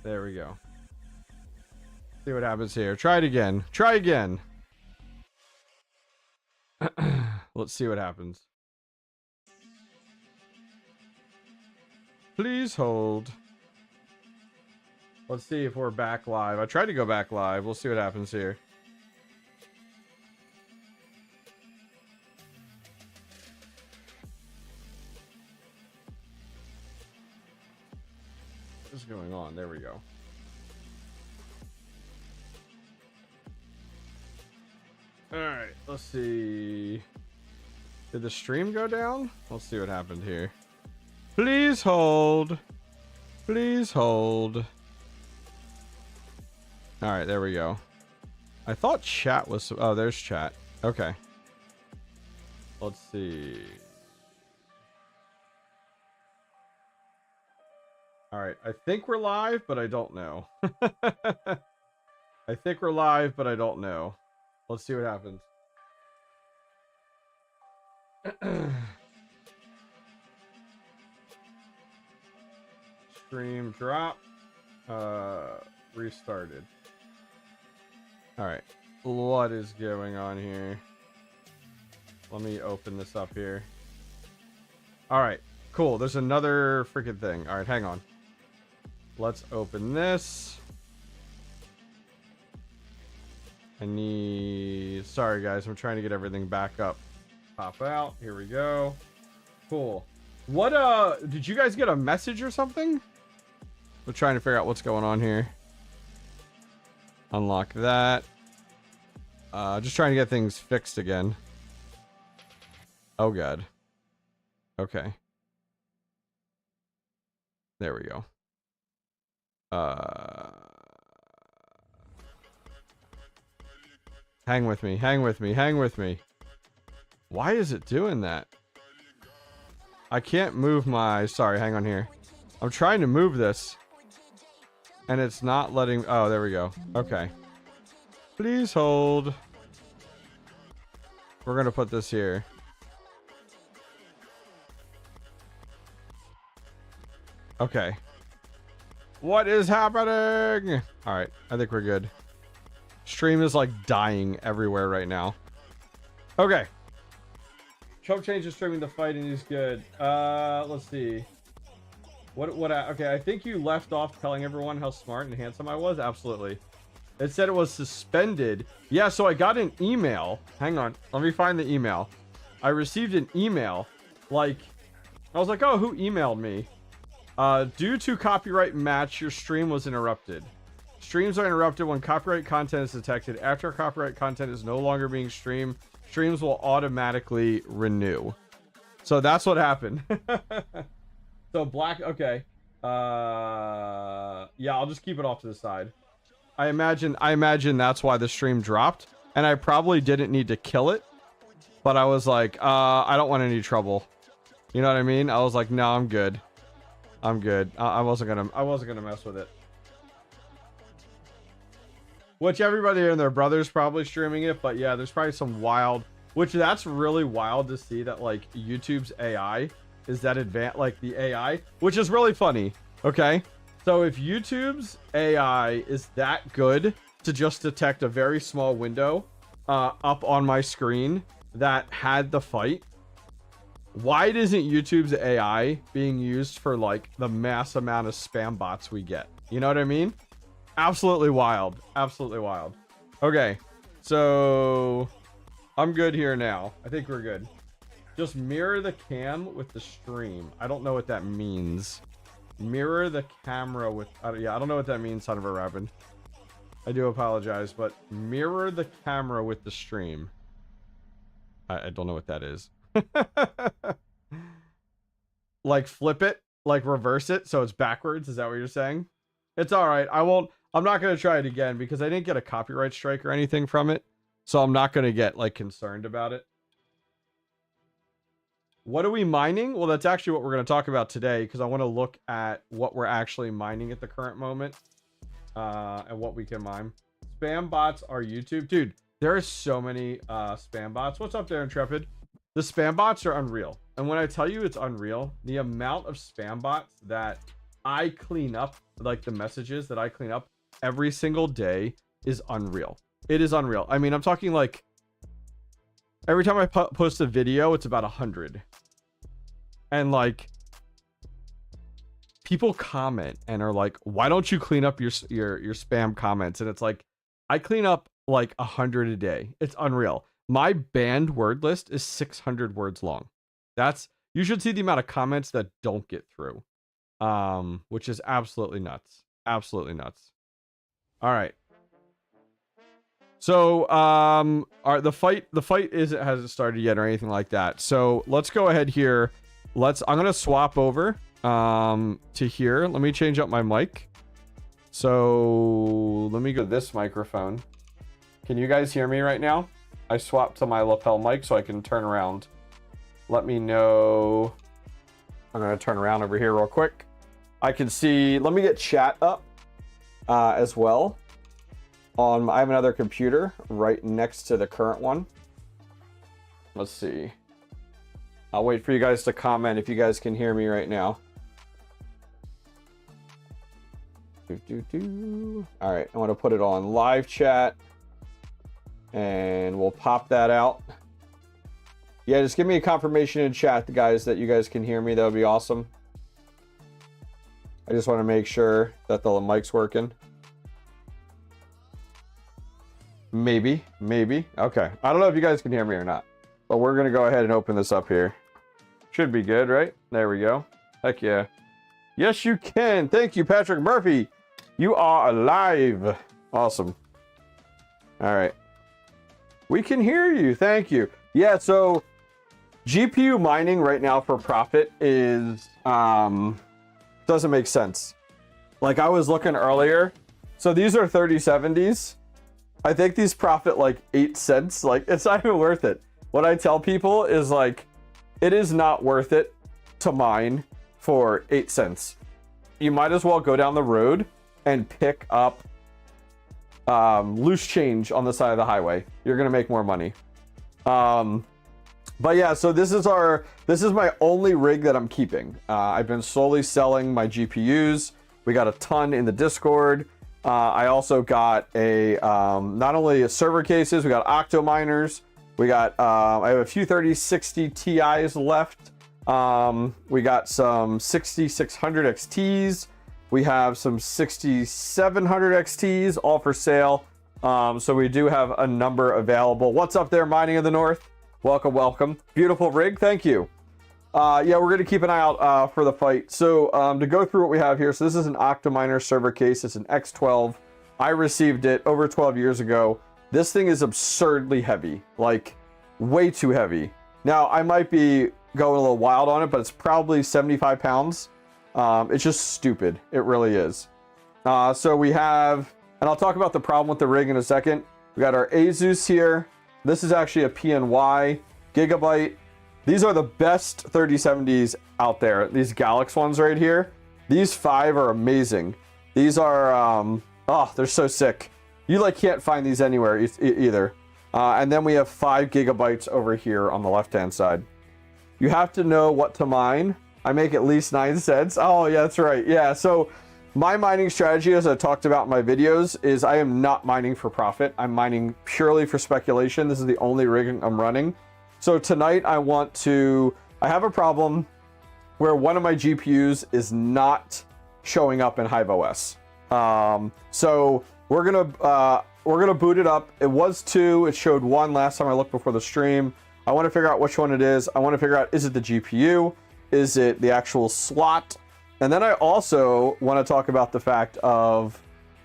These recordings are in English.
There we go. See what happens here. Try it again. Try again. Let's see what happens. Please hold. Let's see if we're back live. I tried to go back live. We'll see what happens here. What is going on? There we go. Alright, let's see. Did the stream go down? Let's see what happened here. Please hold. Please hold. Alright, there we go. I thought chat was... Oh, there's chat. Okay. Let's see. Alright, I think we're live, but I don't know. I think we're live, but I don't know. Let's see what happens. Stream drop. Restarted. Alright. What is going on here? Let me open this up here. Alright. Cool. There's another freaking thing. Alright, hang on. Let's open this. I need... Sorry, guys. I'm trying to get everything back up. Pop out. Here we go. Cool. What, did you guys get a message or something? We're trying to figure out what's going on here. Unlock that. Just trying to get things fixed again. Oh, God. Okay. There we go. Hang with me, hang with me, hang with me. Why is it doing that? I can't move my... Sorry, hang on here. I'm trying to move this. And it's not letting... Oh, there we go. Okay. Please hold. We're going to put this here. Okay. What is happening? Alright, I think we're good. Stream is like dying everywhere right now. Okay. Choke change is streaming the fight and he's good. Let's see. Okay, I think you left off telling everyone how smart and handsome I was. Absolutely. It said it was suspended. Yeah, so I got an email. Hang on. Let me find the email. I received an email. Like, I was like, oh, who emailed me? Due to copyright match, your stream was interrupted. Streams are interrupted when copyright content is detected. After copyright content is no longer being streamed, streams will automatically renew. So that's what happened. So black, okay. Yeah, I'll just keep it off to the side. I imagine that's why the stream dropped. And I probably didn't need to kill it. But I was like, I don't want any trouble. You know what I mean? I was like, no, I'm good. I'm good. I wasn't gonna mess with it. Which everybody and their brother's probably streaming it, but yeah, there's probably some wild, which that's really wild to see that like YouTube's AI is that advanced, like the AI, which is really funny. Okay. So if YouTube's AI is that good to just detect a very small window up on my screen that had the fight, why isn't YouTube's AI being used for like the mass amount of spam bots we get? You know what I mean? Absolutely wild. Absolutely wild. Okay. So I'm good here now. I think we're good. Just mirror the cam with the stream. I don't know what that means. Mirror the camera with... yeah, I don't know what that means, son of a rabbit. I do apologize, but mirror the camera with the stream. I don't know what that is. Like flip it, like reverse it so it's backwards. Is that what you're saying? It's all right. I'm not going to try it again because I didn't get a copyright strike or anything from it. So I'm not going to get like concerned about it. What are we mining? Well, that's actually what we're going to talk about today because I want to look at what we're actually mining at the current moment and what we can mine. Spam bots are YouTube. Dude, there are so many spam bots. What's up there, Intrepid? The spam bots are unreal. And when I tell you it's unreal, the amount of spam bots that I clean up, like the messages that I clean up every single day is unreal. It is unreal. I mean, I'm talking like every time I post a video, it's about 100. And like people comment and are like, why don't you clean up your spam comments? And it's like, I clean up like 100 a day. It's unreal. My banned word list is 600 words long. You should see the amount of comments that don't get through. Which is absolutely nuts. Absolutely nuts. All right. So, the fight hasn't started yet or anything like that. So let's go ahead here. I'm going to swap over, to here. Let me change up my mic. So let me go to this microphone. Can you guys hear me right now? I swapped to my lapel mic so I can turn around. Let me know. I'm going to turn around over here real quick. I can see, let me get chat up, as well. I have another computer right next to the current one. Let's see. I'll wait for you guys to comment if you guys can hear me right now. All right, I want to put it on live chat and we'll pop that out. Yeah, just give me a confirmation in chat, guys, that you guys can hear me. That would be awesome. I just want to make sure that the mic's working. Maybe. Okay. I don't know if you guys can hear me or not, but we're going to go ahead and open this up here. Should be good, right? There we go. Heck yeah. Yes, you can. Thank you, Patrick Murphy. You are alive. Awesome. All right. We can hear you. Thank you. Yeah, so GPU mining right now for profit is doesn't make sense. Like I was looking earlier. So these are 3070s. I think these profit like 8 cents. Like it's not even worth it. What I tell people is like, it is not worth it to mine for 8 cents. You might as well go down the road and pick up loose change on the side of the highway. You're gonna make more money. But yeah, so this is my only rig that I'm keeping. I've been slowly selling my GPUs. We got a ton in the Discord. I also got not only a server cases, we got octo miners. We got, I have a few 3060 Ti's left. We got some 6600 XTs. We have some 6700 XTs, all for sale. So we do have a number available. What's up there, Mining of the North? Welcome, welcome. Beautiful rig, thank you. Yeah, we're gonna keep an eye out for the fight. So to go through what we have here, so this is an Octominer server case. It's an X12. I received it over 12 years ago. This thing is absurdly heavy, like way too heavy. Now I might be going a little wild on it, but it's probably 75 pounds. It's just stupid. It really is. So we have, and I'll talk about the problem with the rig in a second. We got our Asus here. This is actually a PNY Gigabyte. These are the best 3070s out there. These Galaxy ones right here. These 5 are amazing. These are, oh, they're so sick. You like can't find these anywhere either. And then we have 5 gigabytes over here on the left-hand side. You have to know what to mine. I make at least 9 cents. Oh, yeah, that's right. Yeah, so my mining strategy, as I talked about in my videos, is I am not mining for profit. I'm mining purely for speculation. This is the only rig I'm running. So tonight I have a problem where one of my GPUs is not showing up in HiveOS. So we're gonna boot it up. It was 2, it showed 1 last time I looked before the stream. I want to figure out which one it is. I want to figure out, is it the GPU? Is it the actual slot? And then I also want to talk about the fact of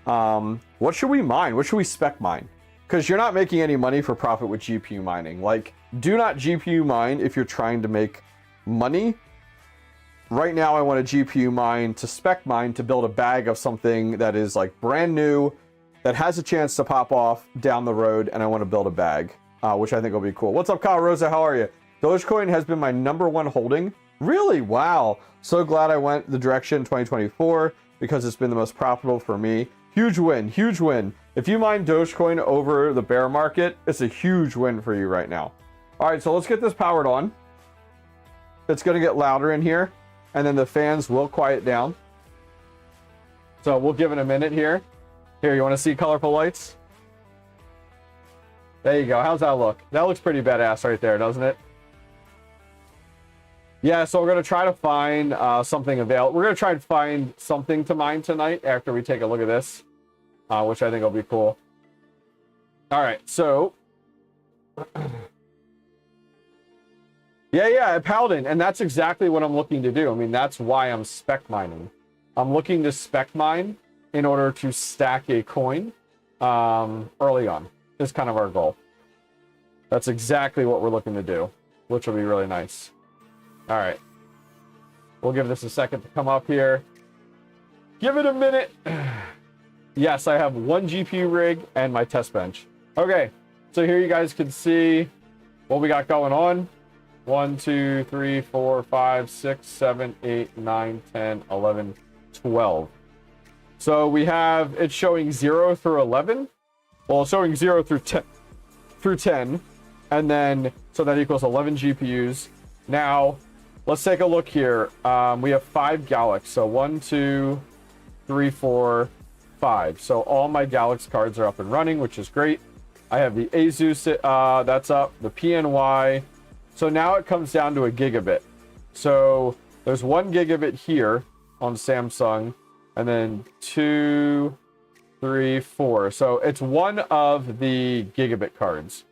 what should we mine? What should we spec mine? Because you're not making any money for profit with GPU mining. Like, do not GPU mine if you're trying to make money. Right now, I want a GPU mine to spec mine to build a bag of something that is like brand new, that has a chance to pop off down the road, and I want to build a bag, which I think will be cool. What's up, Kyle Rosa? How are you? Dogecoin has been my #1 holding. Really? Wow. So glad I went the direction 2024 because it's been the most profitable for me. Huge win, huge win. If you mine Dogecoin over the bear market, it's a huge win for you right now. All right, so let's get this powered on. It's going to get louder in here, and then the fans will quiet down. So we'll give it a minute here. Here, you want to see colorful lights? There you go. How's that look? That looks pretty badass right there, doesn't it? Yeah, so we're going to try to find something available. We're going to try to find something to mine tonight after we take a look at this, which I think will be cool. All right, so... yeah, Paladin, and that's exactly what I'm looking to do. I mean, that's why I'm spec mining. I'm looking to spec mine in order to stack a coin early on. Is kind of our goal. That's exactly what we're looking to do, which will be really nice. All right. We'll give this a second to come up here. Give it a minute. Yes, I have one GPU rig and my test bench. Okay, so here you guys can see what we got going on. 1, 2, 3, 4, 5, 6, 7, 8, 9, 10, 11, 12. So we have it showing 0 through 11. Well, showing 0 through 10. And then, so that equals 11 GPUs. Now, let's take a look here. We have 5 Galax. So 1, 2, 3, 4, 5. So all my Galax cards are up and running, which is great. I have the ASUS, that's up, the PNY. So now it comes down to a gigabit. So there's 1 gigabit here on Samsung, and then 2, 3, 4. So it's one of the gigabit cards.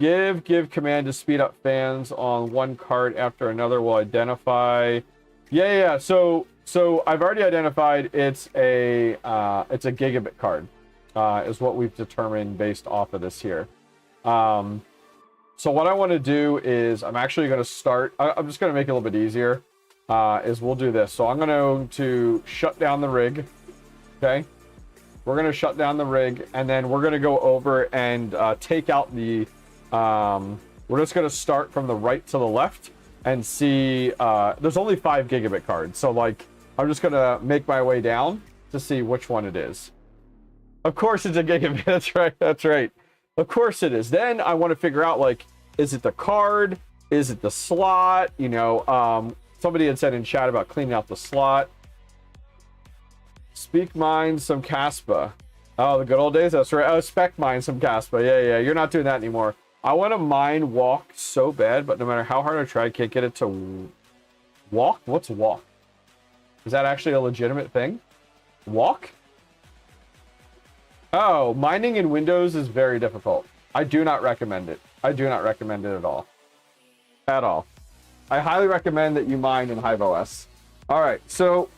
Give command to speed up fans on one card after another will identify. Yeah. So I've already identified it's a gigabit card, is what we've determined based off of this here. So what I want to do is I'm actually going to start. I'm just going to make it a little bit easier. Is we'll do this. So I'm going to shut down the rig. Okay. We're going to shut down the rig, and then we're going to go over and take out the. We're just going to start from the right to the left and see. There's only 5 gigabit cards, so like I'm just going to make my way down to see which one it is. Of course, it's a gigabit. That's right. That's right. Of course it is. Then I want to figure out, like, is it the card? Is it the slot? You know, somebody had said in chat about cleaning out the slot. Speak mine some Caspa. Oh, the good old days. That's right. Oh, spec mine some Caspa. Yeah. You're not doing that anymore. I want to mine walk so bad, but no matter how hard I try, I can't get it to walk. What's walk? Is that actually a legitimate thing? Walk? Oh, mining in Windows is very difficult. I do not recommend it. I do not recommend it at all. At all. I highly recommend that you mine in 𝐓𝐴. All right, so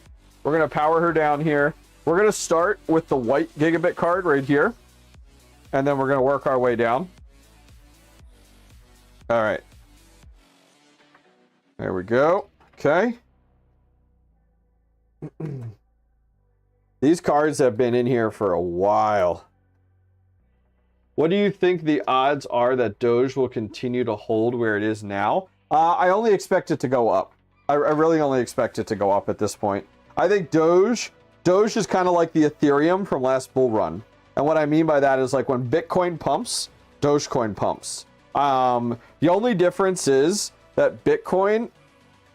we're going to power her down here. We're going to start with the white gigabit card right here. And then we're going to work our way down. All right. There we go. Okay. These cards have been in here for a while. What do you think the odds are that Doge will continue to hold where it is now? I only expect it to go up. I really only expect it to go up at this point. I think Doge is kind of like the Ethereum from last bull run. And what I mean by that is like when Bitcoin pumps, Dogecoin pumps. The only difference is that Bitcoin...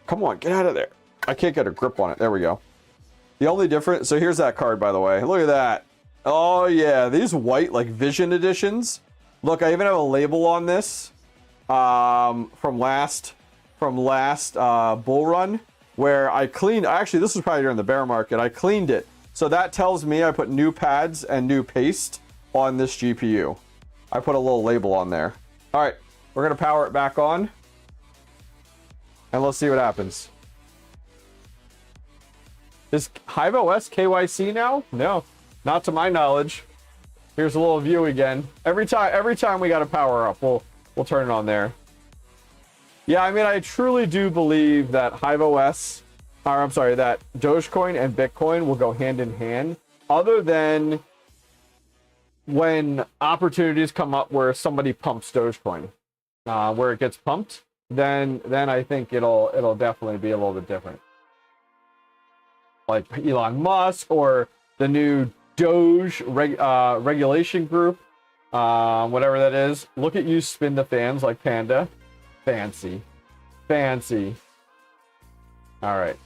Come on, get out of there. I can't get a grip on it. There we go. The only difference, so here's that card, by the way. Look at that. Oh yeah, these white like Vision editions. Look, I even have a label on this from last bull run where I cleaned. Actually, this was probably during the bear market. I cleaned it, so that tells me I put new pads and new paste on this GPU. I put a little label on there. All right, we're gonna power it back on, and let's see what happens. Is 𝐓𝐴 KYC now? No, not to my knowledge. Here's a little view again. Every time we got to power up, we'll turn it on there. Yeah, I mean, I truly do believe that 𝐓𝐴, or I'm sorry, that Dogecoin and Bitcoin will go hand in hand. Other than when opportunities come up where somebody pumps Dogecoin, where it gets pumped, then I think it'll definitely be a little bit different. Like Elon Musk or the new Doge regulation group, whatever that is. Look at you spin the fans like Panda. Fancy. All right.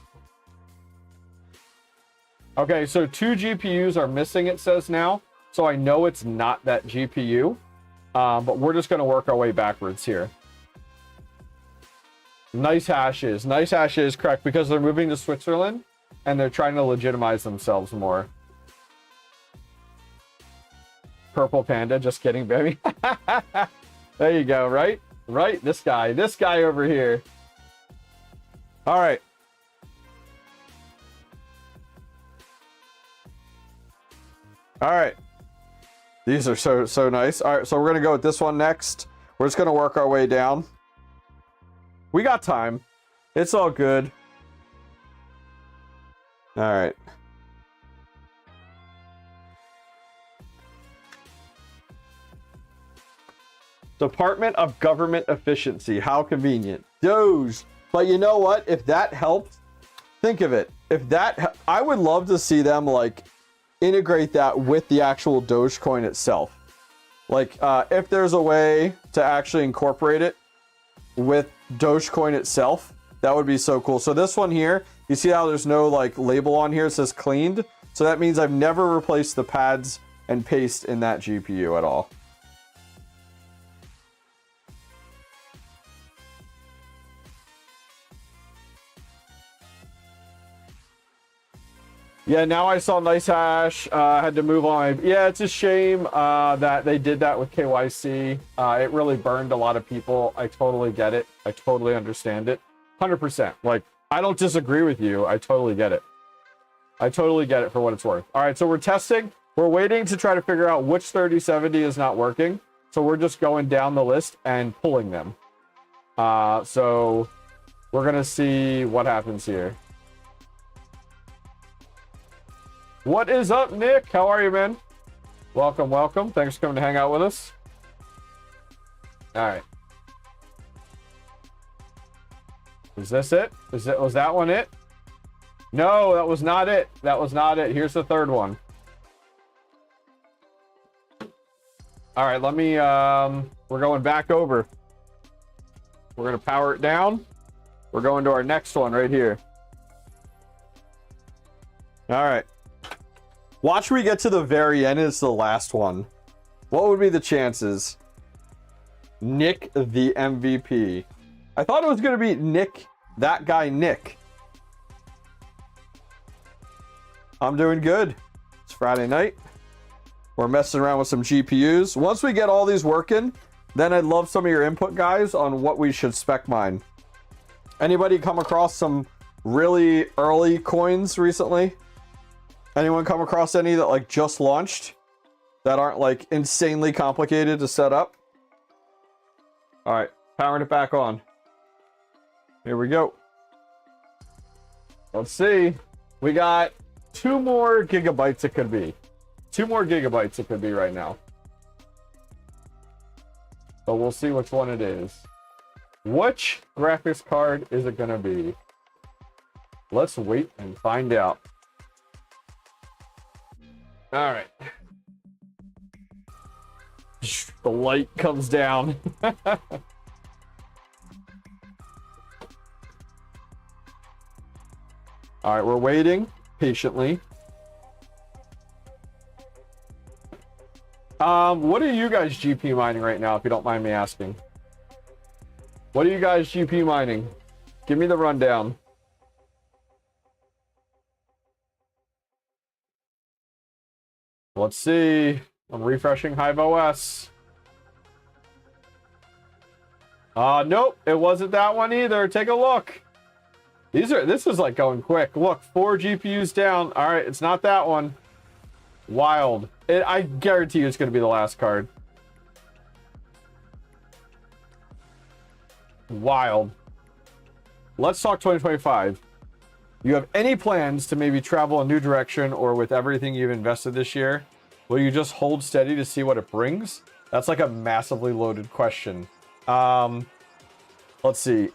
Okay, so 2 GPUs are missing, it says now. So I know it's not that GPU. But we're just going to work our way backwards here. 𝐹𝐴 is correct because they're moving to Switzerland and they're trying to legitimize themselves more. Purple Panda, just kidding, baby. There you go, right? Right, this guy over here. All right. All right. These are so nice. All right, so we're going to go with this one next. We're just going to work our way down. We got time. It's all good. All right. Department of Government Efficiency. How convenient. Doge. But you know what? If that helps, think of it. If that, I would love to see them like integrate that with the actual Dogecoin itself. Like if there's a way to actually incorporate it with Dogecoin itself, that would be so cool. So this one here, you see how there's no like label on here, it says cleaned. So that means I've never replaced the pads and paste in that GPU at all. Yeah, now I saw 𝐹𝐴. I had to move on. Yeah, it's a shame that they did that with KYC. It really burned a lot of people. I totally get it. I totally understand it. 100%. Like, I don't disagree with you. I totally get it. I totally get it for what it's worth. All right, so we're testing. We're waiting to try to figure out which 3070 is not working. So we're just going down the list and pulling them. So we're going to see what happens here. What is up, Nick? How are you, man? Welcome, welcome. Thanks for coming to hang out with us. All right. Is this it? Was that one it? No, that was not it. That was not it. Here's the third one. All right, let me, we're going back over. We're going to power it down. We're going to our next one right here. All right. Watch we get to the very end. It's the last one. What would be the chances? Nick the MVP. I thought it was going to be Nick, that guy Nick. I'm doing good. It's Friday night. We're messing around with some GPUs. Once we get all these working, then I'd love some of your input, guys, on what we should spec mine. Anybody come across some really early coins recently? Anyone come across any that like just launched that aren't like insanely complicated to set up? All right, powering it back on. Here we go. Let's see. We got 2 more gigabytes it could be. 2 more gigabytes it could be right now. But we'll see which one it is. Which graphics card is it gonna be? Let's wait and find out. All right. The light comes down. All right, we're waiting patiently. What are you guys GP mining right now, if you don't mind me asking? What are you guys GP mining? Give me the rundown. Let's see. I'm refreshing HiveOS. Nope, it wasn't that one either. Take a look. This is like going quick. Look, 4 GPUs down. All right, it's not that one. Wild. I guarantee you it's going to be the last card. Wild. Let's talk 2025. You have any plans to maybe travel a new direction, or with everything you've invested this year, will you just hold steady to see what it brings? That's like a massively loaded question. Let's see.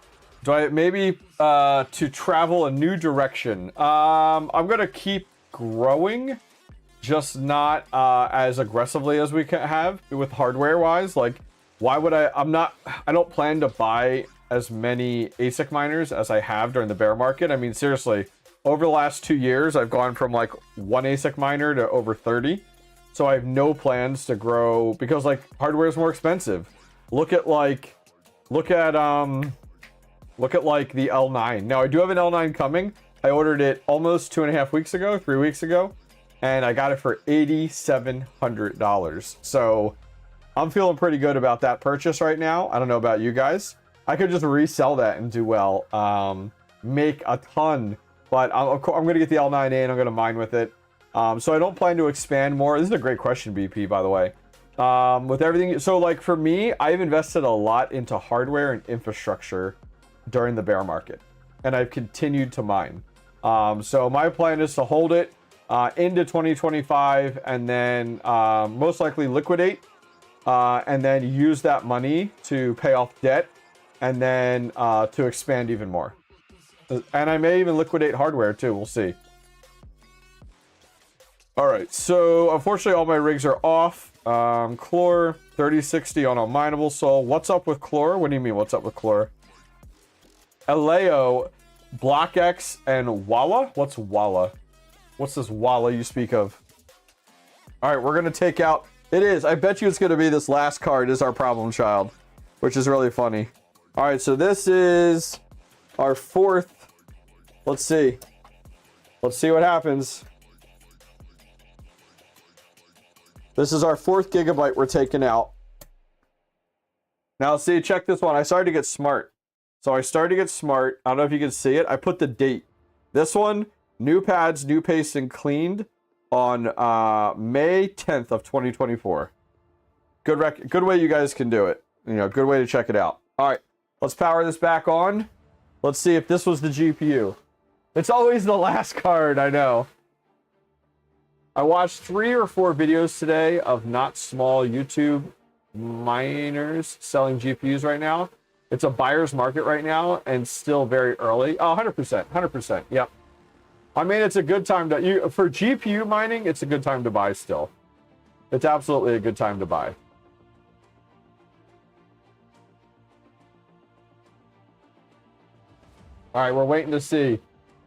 Do I maybe to travel a new direction? I'm gonna keep growing, just not as aggressively as we can have with hardware wise. Like, why would I don't plan to buy as many ASIC miners as I have during the bear market. I mean, seriously, over the last 2 years, I've gone from like 1 ASIC miner to over 30. So I have no plans to grow because like hardware is more expensive. Look at like the L9. Now I do have an L9 coming. I ordered it almost 2.5 weeks ago, 3 weeks ago, and I got it for $8,700. So I'm feeling pretty good about that purchase right now. I don't know about you guys. I could just resell that and do well, make a ton. But I'm going to get the L9A and I'm going to mine with it. So I don't plan to expand more. This is a great question, BP, by the way. With everything, so like for me, I've invested a lot into hardware and infrastructure during the bear market, and I've continued to mine. So my plan is to hold it into 2025 and then most likely liquidate and then use that money to pay off debt and then to expand even more. And I may even liquidate hardware too. We'll see. All right. So unfortunately, all my rigs are off. Chlor 3060 on a mineable soul. What's up with Chlor? What do you mean? What's up with Chlor? Aleo, Block X, and Walla. What's Walla? What's this Walla you speak of? All right, we're gonna take out. It is. I bet you it's gonna be this last card is our problem child, which is really funny. All right, so this is our fourth. Let's see. Let's see what happens. This is our 4th gigabyte we're taking out. Now, see, check this one. I started to get smart. So I started to get smart. I don't know if you can see it. I put the date. This one, new pads, new paste, and cleaned on May 10th of 2024. Good way you guys can do it. You know, good way to check it out. All right, let's power this back on. Let's see if this was the GPU. It's always the last card, I know. I watched 3 or 4 videos today of not small YouTube miners selling GPUs right now. It's a buyer's market right now and still very early. Oh, 100%, 100%. Yep. I mean, it's a good time to, for GPU mining, it's a good time to buy still. It's absolutely a good time to buy. All right, we're waiting to see.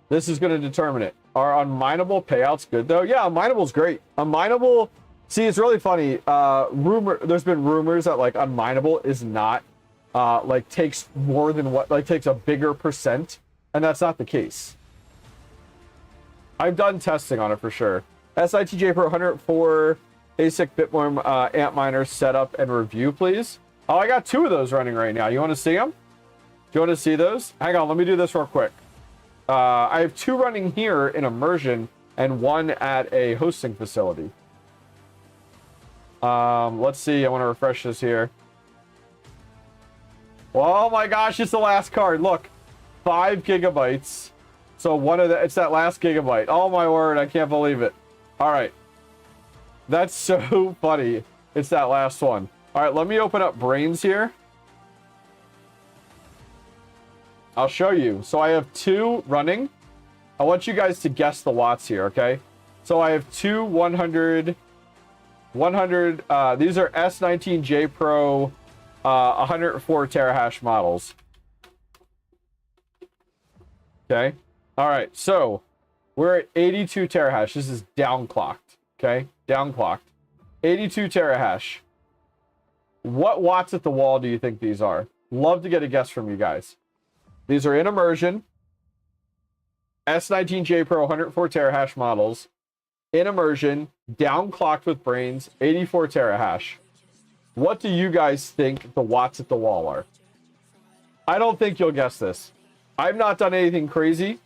This is going to determine it. Are unmineable payouts good though? Yeah, unmineable's great. Unmineable, see, it's really funny. There's been rumors that like unmineable is not like takes more than what, like takes a bigger percent, and that's not the case. I've done testing on it for sure. SITJ Pro 104 ASIC Bitwarm Antminer setup and review, please. Oh, I got 2 of those running right now. You want to see them? Do you want to see those? Hang on, let me do this real quick. I have 2 running here in Immersion and 1 at a hosting facility. Let's see. I want to refresh this here. Oh my gosh, it's the last card. Look, 5 gigabytes. So it's that last gigabyte. Oh my word, I can't believe it. All right. That's so funny. It's that last one. All right, let me open up Brains here. I'll show you. So I have 2 running. I want you guys to guess the watts here, okay? So I have 2 100. These are S19J Pro 104 terahash models. Okay. All right. So we're at 82 terahash. This is downclocked. Okay. Downclocked. 82 terahash. What watts at the wall do you think these are? Love to get a guess from you guys. These are in Immersion. S19J Pro 104 terahash models. In Immersion. Downclocked with Brains. 84 terahash. What do you guys think the watts at the wall are? I don't think you'll guess this. I've not done anything crazy.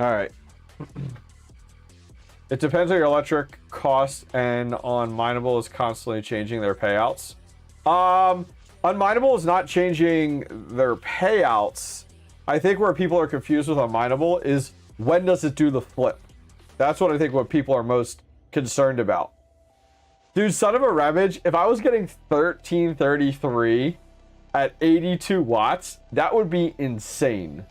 All right. It depends on your electric cost, and on Mineable is constantly changing their payouts. Unmineable is not changing their payouts. I think where people are confused with Unmineable is when does it do the flip? That's what I think what people are most concerned about. Dude, son of a ravage, if I was getting 1333 at 82 watts, that would be insane.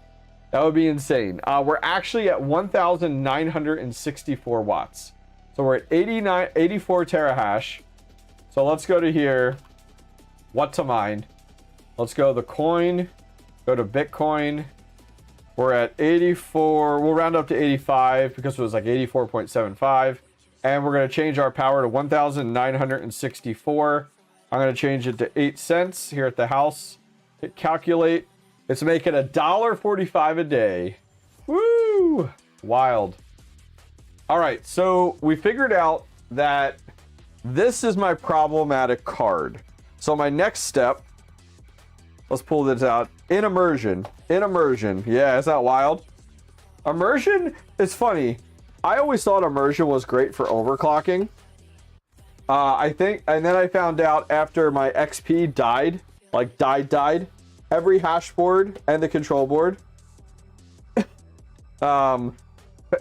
That would be insane. We're actually at 1,964 watts. So we're at 84 terahash. So let's go to here. What to mine? Let's go the coin. Go to Bitcoin. We're at 84. We'll round up to 85 because it was like 84.75. And we're going to change our power to 1,964. I'm going to change it to 8 cents here at the house. Hit calculate. It's making $1.45 a day. Woo! Wild. All right, so we figured out that this is my problematic card. So my next step, let's pull this out. In Immersion. Yeah, is that wild? Immersion is funny. I always thought Immersion was great for overclocking. I think, and then I found out after my XP died, like died, every hash board and the control board.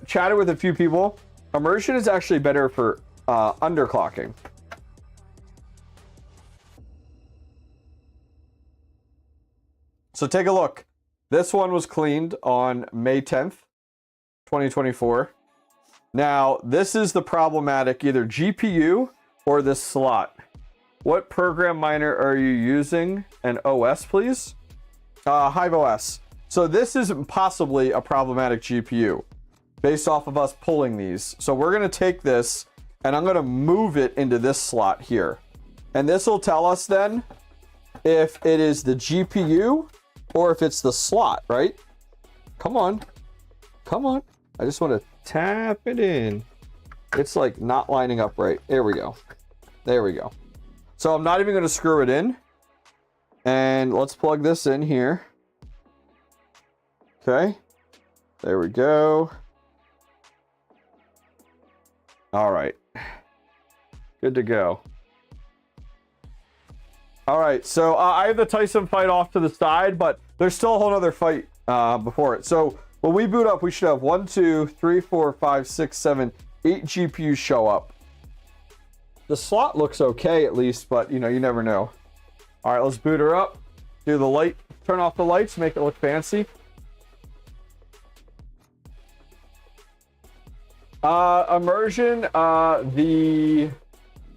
Chatted with a few people. Immersion is actually better for underclocking. So take a look. This one was cleaned on May 10th, 2024. Now, this is the problematic either GPU or this slot. What program miner are you using? And OS, please? 𝐓𝐴. So this is possibly a problematic GPU based off of us pulling these. So we're going to take this and I'm going to move it into this slot here. And this will tell us then if it is the GPU or if it's the slot, right? Come on. Come on. I just want to tap it in. It's like not lining up right. There we go. There we go. So I'm not even going to screw it in. And let's plug this in here. Okay. There we go. All right. Good to go. All right. So I have the Tyson fight off to the side, but there's still a whole other fight before it. So when we boot up, we should have 1, 2, 3, 4, 5, 6, 7, 8 GPUs show up. The slot looks okay at least, but you know, you never know. All right, let's boot her up. Do the light, turn off the lights, make it look fancy. Immersion,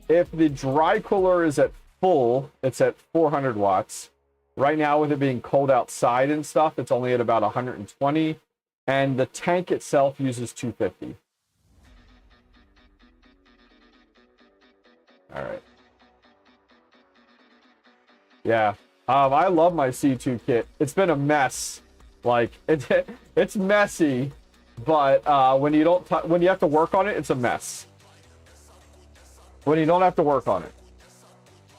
if the dry cooler is at full, it's at 400 watts. Right now, with it being cold outside and stuff, it's only at about 120. And the tank itself uses 250. All right. Yeah. I love my C2 kit. It's been a mess. Like, it's messy, but when you have to work on it, it's a mess. When you don't have to work on it.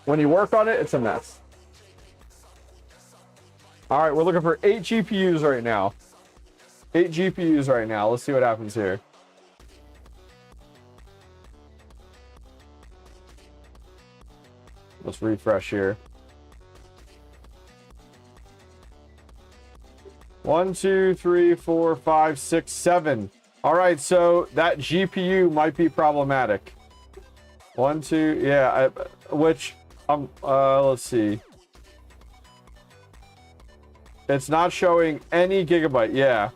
When you work on it, it's a mess. All right, we're looking for 8 GPUs right now. 8 GPUs right now. Let's see what happens here. Let's refresh here. 1, 2, 3, 4, 5, 6, 7. All right, so that GPU might be problematic. 1, 2, yeah, let's see. It's not showing any gigabyte, yeah.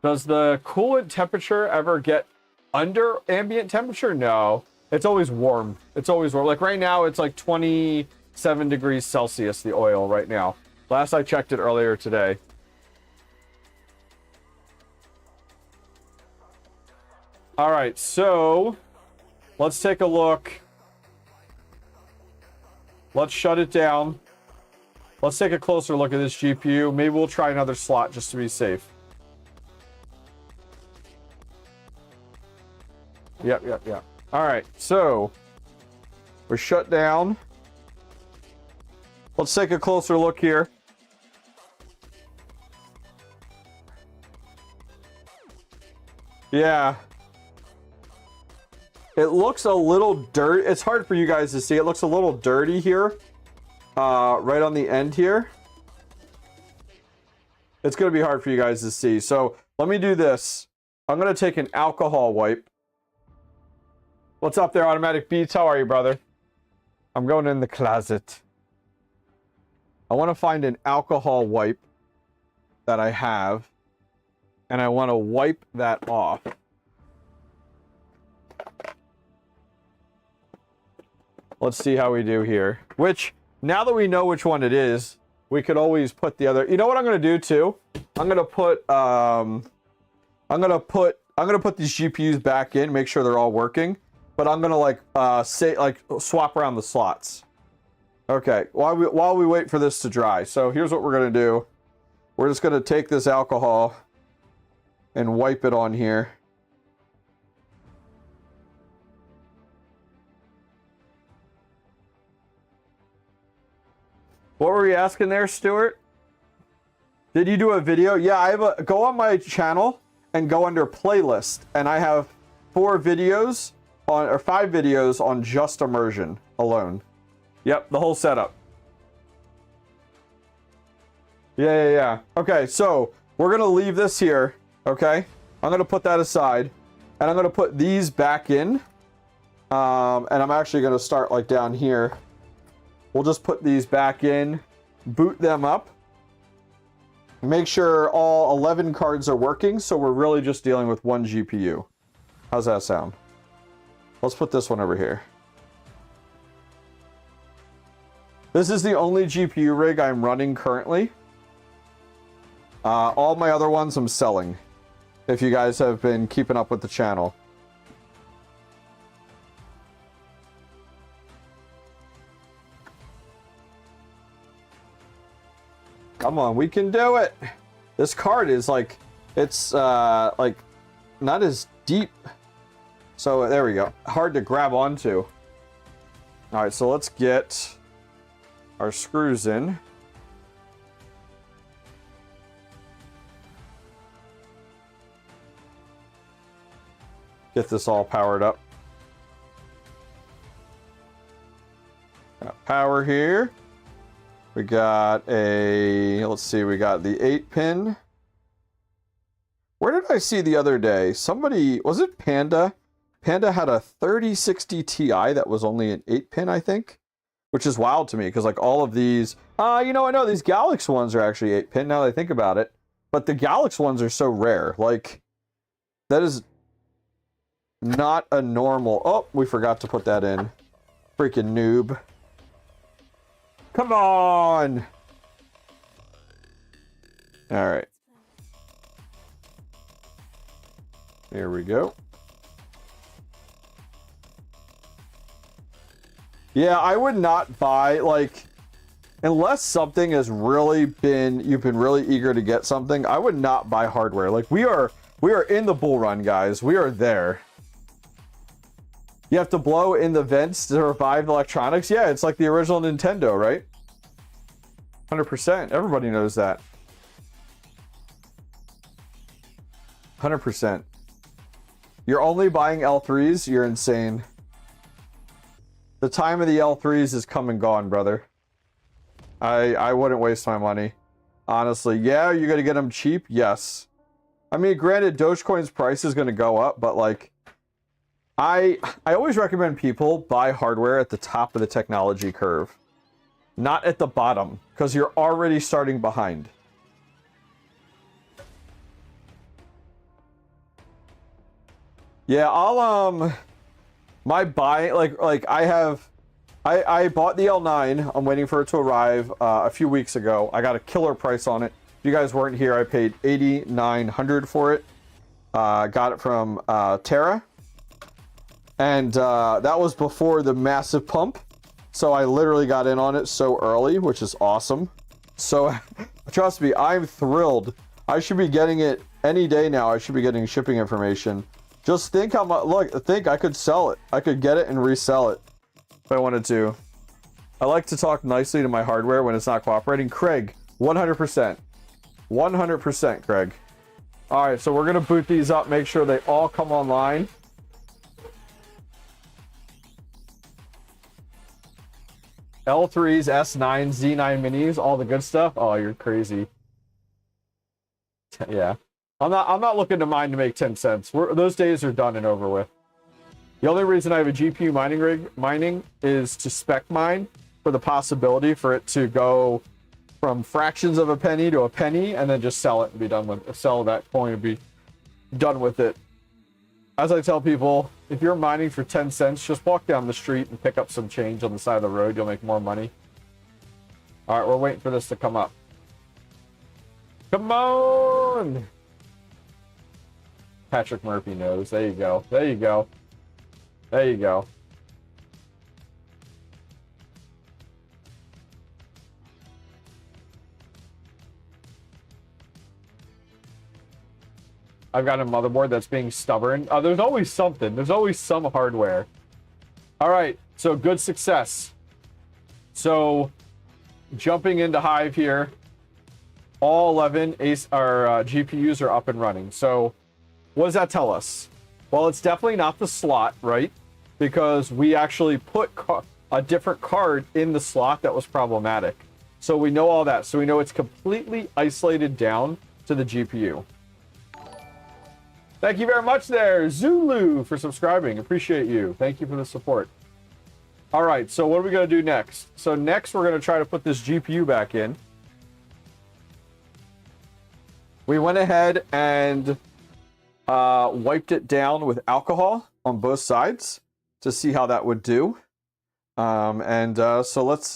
Does the coolant temperature ever get under ambient temperature? No, it's always warm. It's always warm. Like right now, it's like 27 degrees Celsius, the oil right now. Last I checked it earlier today. All right, so let's take a look. Let's shut it down. Let's take a closer look at this GPU. Maybe we'll try another slot just to be safe. Yep. All right, so we're shut down. Let's take a closer look here. Yeah. It looks a little dirty. It's hard for you guys to see. It looks a little dirty here. Right on the end here. It's going to be hard for you guys to see. So let me do this. I'm going to take an alcohol wipe. What's up there, Automatic Beats? How are you, brother? I'm going in the closet. I want to find an alcohol wipe that I have. and I want to wipe that off. Let's see how we do here. Which, now that we know which one it is, we could always put the other. You know what I'm gonna do too? I'm gonna put these GPUs back in, make sure they're all working. But I'm gonna like swap around the slots. Okay, while we wait for this to dry. So here's what we're gonna do. We're just gonna take this alcohol and wipe it on here. What were you asking there, Stuart? Did you do a video? Yeah, I have go on my channel and go under playlist, and I have 5 videos on just immersion alone. Yep, the whole setup. Yeah. Okay, so we're gonna leave this here. Okay, I'm gonna put that aside, and I'm gonna put these back in. And I'm actually gonna start like down here. We'll just put these back in, boot them up, make sure all 11 cards are working, so we're really just dealing with one GPU. How's that sound? Let's put this one over here. This is the only GPU rig I'm running currently. All my other ones I'm selling, if you guys have been keeping up with the channel. Come on, we can do it. This card is like, it's like not as deep. So there we go. Hard to grab onto. All right, so let's get our screws in. Get this all powered up. Got power here. We got a, let's see, we got the 8-pin. Where did I see the other day? Somebody, was it Panda? Panda had a 3060 Ti that was only an 8-pin, I think. Which is wild to me, because like all of these, you know, I know these Galaxy ones are actually 8-pin now that I think about it. But the Galaxy ones are so rare. Like, that is not a normal, oh, we forgot to put that in. Freaking noob. Come on! Alright. Here we go. Yeah, I would not buy, like, unless something has really been, you've been really eager to get something, I would not buy hardware. Like, we are in the bull run, guys. We are there. You have to blow in the vents to revive electronics? Yeah, it's like the original Nintendo, right? 100%. Everybody knows that. 100%. You're only buying L3s? You're insane. The time of the L3s is come and gone, brother. I wouldn't waste my money. Honestly. Yeah, you're going to get them cheap? Yes. I mean, granted, Dogecoin's price is going to go up, but like, I always recommend people buy hardware at the top of the technology curve, not at the bottom, because you're already starting behind. Yeah, I'll my buy, like I bought the L9. I'm waiting for it to arrive a few weeks ago. I got a killer price on it. If you guys weren't here, I paid $8,900 for it. Got it from Terra. And that was before the massive pump. So I literally got in on it so early, which is awesome. So trust me, I'm thrilled. I should be getting it any day now. I should be getting shipping information. Just think how much, look, think I could sell it. I could get it and resell it if I wanted to. I like to talk nicely to my hardware when it's not cooperating. Craig, 100%. 100%, Craig. All right, so we're going to boot these up, make sure they all come online. L3s, S9s, Z9 minis, all the good stuff. Oh, you're crazy. Yeah. I'm not looking to mine to make 10 cents. Those days are done and over with. The only reason I have a GPU mining is to spec mine for the possibility for it to go from fractions of a penny to a penny, and then just sell it and be done with it. Sell that coin and be done with it. As I tell people, if you're mining for 10 cents, just walk down the street and pick up some change on the side of the road. You'll make more money. All right, we're waiting for this to come up. Come on! Patrick Murphy knows. There you go. There you go. There you go. I've got a motherboard that's being stubborn. There's always something. There's always some hardware. All right, so good success. So jumping into Hive here, all 11 GPUs are up and running. So what does that tell us? Well, it's definitely not the slot, right? Because we actually put a different card in the slot that was problematic. So we know all that. So we know it's completely isolated down to the GPU. Thank you very much there, Zulu, for subscribing. Appreciate you. Thank you for the support. All right, so what are we going to do next? So next, we're going to try to put this GPU back in. We went ahead and wiped it down with alcohol on both sides to see how that would do. So let's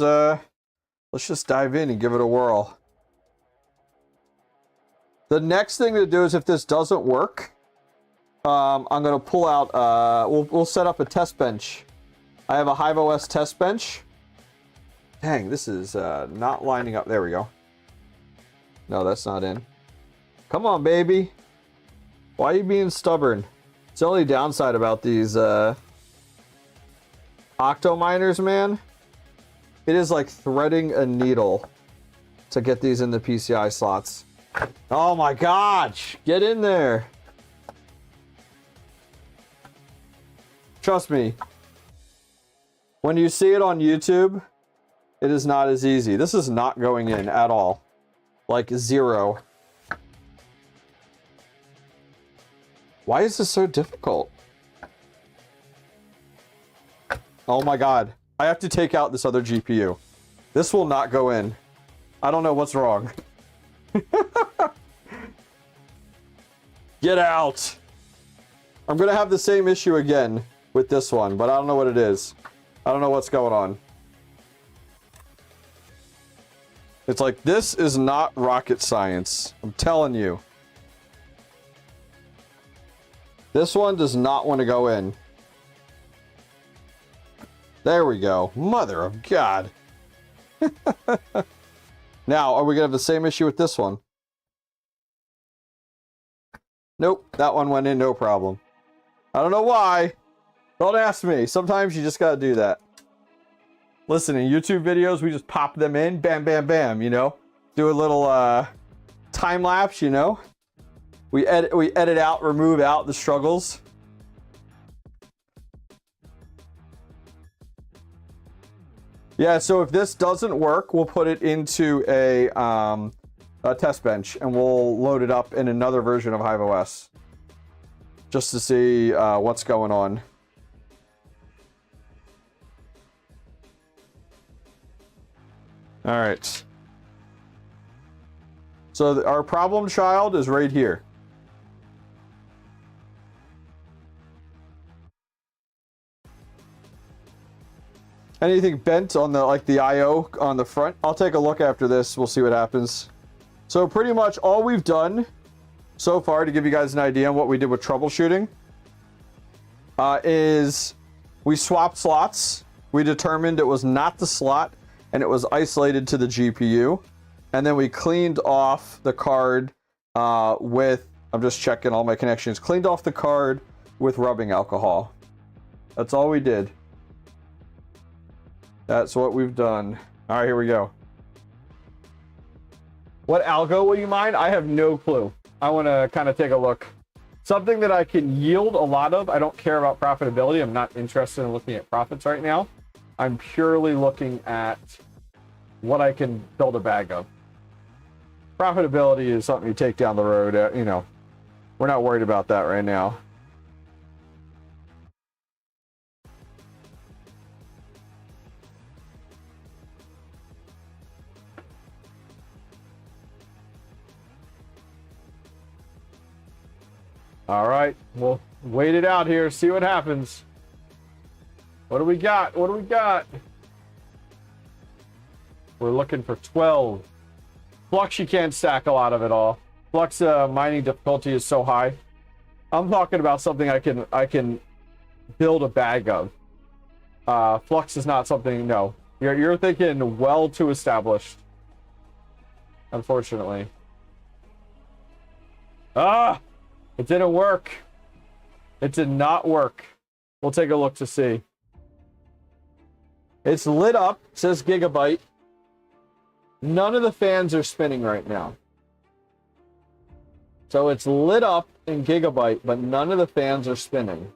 just dive in and give it a whirl. The next thing to do is, if this doesn't work, I'm going to pull out, we'll set up a test bench. I have a HiveOS test bench. Dang, this is not lining up. There we go. No, that's not in. Come on, baby. Why are you being stubborn? It's the only downside about these octominers, man. It is like threading a needle to get these in the PCI slots. Oh my gosh, get in there. Trust me, when you see it on YouTube, it is not as easy. This is not going in at all. Like zero. Why is this so difficult? Oh my God. I have to take out this other GPU. This will not go in. I don't know what's wrong. Get out. I'm going to have the same issue again with this one, but I don't know what it is. I don't know what's going on. It's like, this is not rocket science. I'm telling you. This one does not want to go in. There we go. Mother of God. Now, are we going to have the same issue with this one? Nope, that one went in no problem. I don't know why. Don't ask me. Sometimes you just got to do that. Listen, in YouTube videos, we just pop them in. Bam, bam, bam, you know? Do a little time lapse, you know? We edit out, remove out the struggles. Yeah, so if this doesn't work, we'll put it into a test bench, and we'll load it up in another version of HiveOS just to see what's going on. All right. So our problem child is right here. Anything bent on the IO on the front? I'll take a look after this. We'll see what happens. So pretty much all we've done so far, to give you guys an idea on what we did with troubleshooting, is we swapped slots. We determined it was not the slot and it was isolated to the GPU. And then we cleaned off the card with, I'm just checking all my connections, cleaned off the card with rubbing alcohol. That's all we did. That's what we've done. All right, here we go. What algo will you mine? I have no clue. I want to kind of take a look. Something that I can yield a lot of. I don't care about profitability. I'm not interested in looking at profits right now. I'm purely looking at what I can build a bag of. Profitability is something you take down the road. You know, we're not worried about that right now. All right, we'll wait it out here, see what happens. What do we got? What do we got? We're looking for 12. Flux, you can't stack a lot of it all. Flux mining difficulty is so high. I'm talking about something I can build a bag of. Flux is not something. No, you're thinking well too established. Unfortunately. It didn't work. It did not work. We'll take a look to see. It's lit up. It says gigabyte. None of the fans are spinning right now. So it's lit up in gigabyte, but none of the fans are spinning.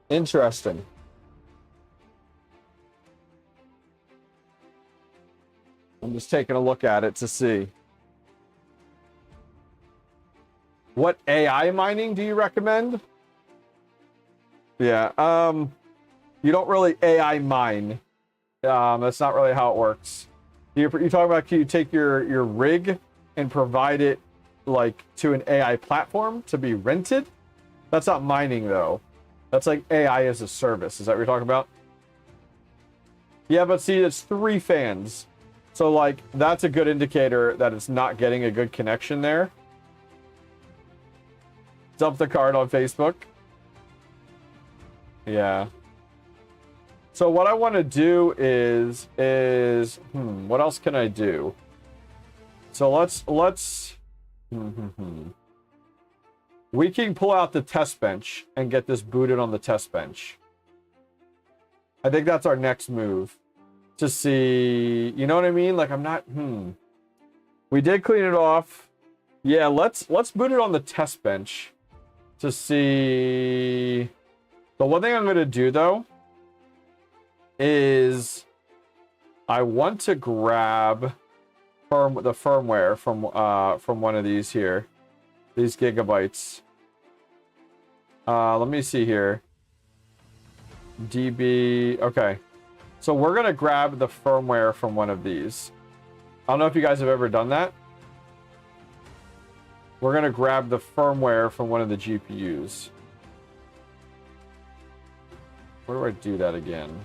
Interesting. I'm just taking a look at it to see. What AI mining do you recommend? Yeah, you don't really AI mine. That's not really how it works. You're talking about, can you take your rig and provide it like to an AI platform to be rented? That's not mining though. That's like AI as a service. Is that what you're talking about? Yeah, but see, it's 3 fans. So like, that's a good indicator that it's not getting a good connection there. Dump the card on Facebook. Yeah. So what I want to do is what else can I do? So let's we can pull out the test bench and get this booted on the test bench. I think that's our next move to see, you know what I mean? Like I'm not we did clean it off. Yeah, let's boot it on the test bench to see. The one thing I'm going to do though is I want to grab the firmware from one of these here, these gigabytes. Let me see here. DB. Okay, so we're gonna grab the firmware from one of these. I don't know if you guys have ever done that. We're gonna grab the firmware from one of the GPUs. Where do I do that again?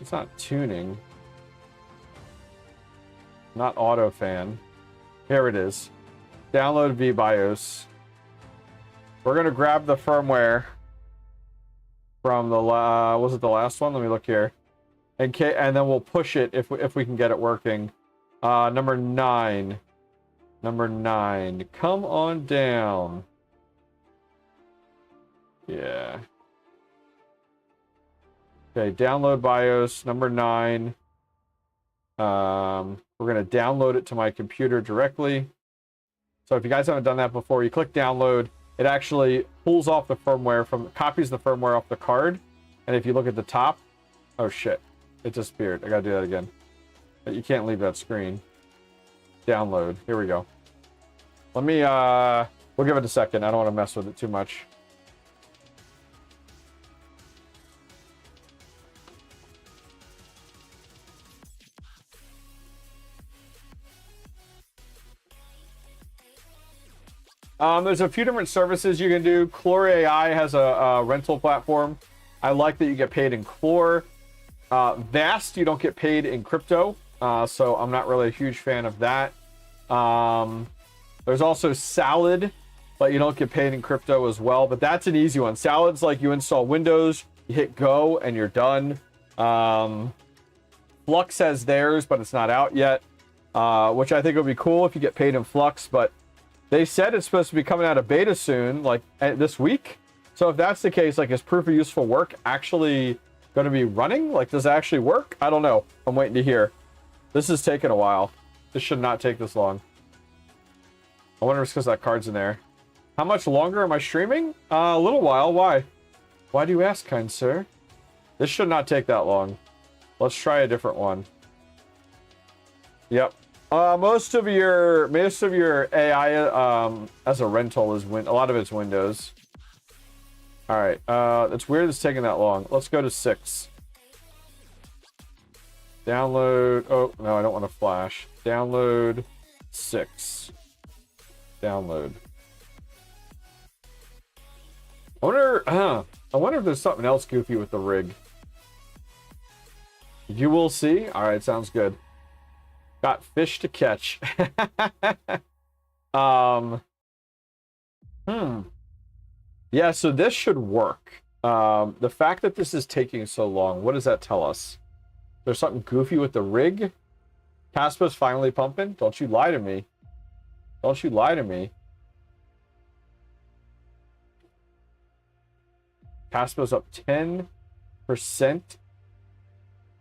It's not tuning. Not auto fan. Here it is. Download vBIOS. We're gonna grab the firmware from the was it the last one? Let me look here. And then we'll push it if we can get it working. Number 9. Number 9. Come on down. Yeah. Okay, download BIOS, number 9. We're going to download it to my computer directly. So if you guys haven't done that before, you click download. It actually pulls off the firmware copies the firmware off the card. And if you look at the top, oh shit, it disappeared. I got to do that again. You can't leave that screen. Download. Here we go. Let me, we'll give it a second. I don't want to mess with it too much. There's a few different services you can do. Core AI has a rental platform. I like that you get paid in Core. Vast, you don't get paid in crypto. So I'm not really a huge fan of that. There's also Salad, but you don't get paid in crypto as well. But that's an easy one. Salad's like you install Windows, you hit go, and you're done. Flux has theirs, but it's not out yet. Which I think would be cool if you get paid in Flux, but they said it's supposed to be coming out of beta soon, like this week. So if that's the case, like, is proof of useful work actually going to be running? Like, does it actually work? I don't know. I'm waiting to hear. This is taking a while. This should not take this long. I wonder if it's because that card's in there. How much longer am I streaming? A little while. Why? Why do you ask, kind sir? This should not take that long. Let's try a different one. Yep. Most of your AI as a rental is a lot of it's Windows. All right. It's weird it's taking that long. Let's go to 6. Download. Oh, no, I don't want to flash. Download 6. Download. I wonder if there's something else goofy with the rig. You will see. All right, sounds good. Got fish to catch. Yeah, so this should work. The fact that this is taking so long, what does that tell us? There's something goofy with the rig? Caspa's finally pumping? Don't you lie to me. Don't you lie to me. Caspa's up 10%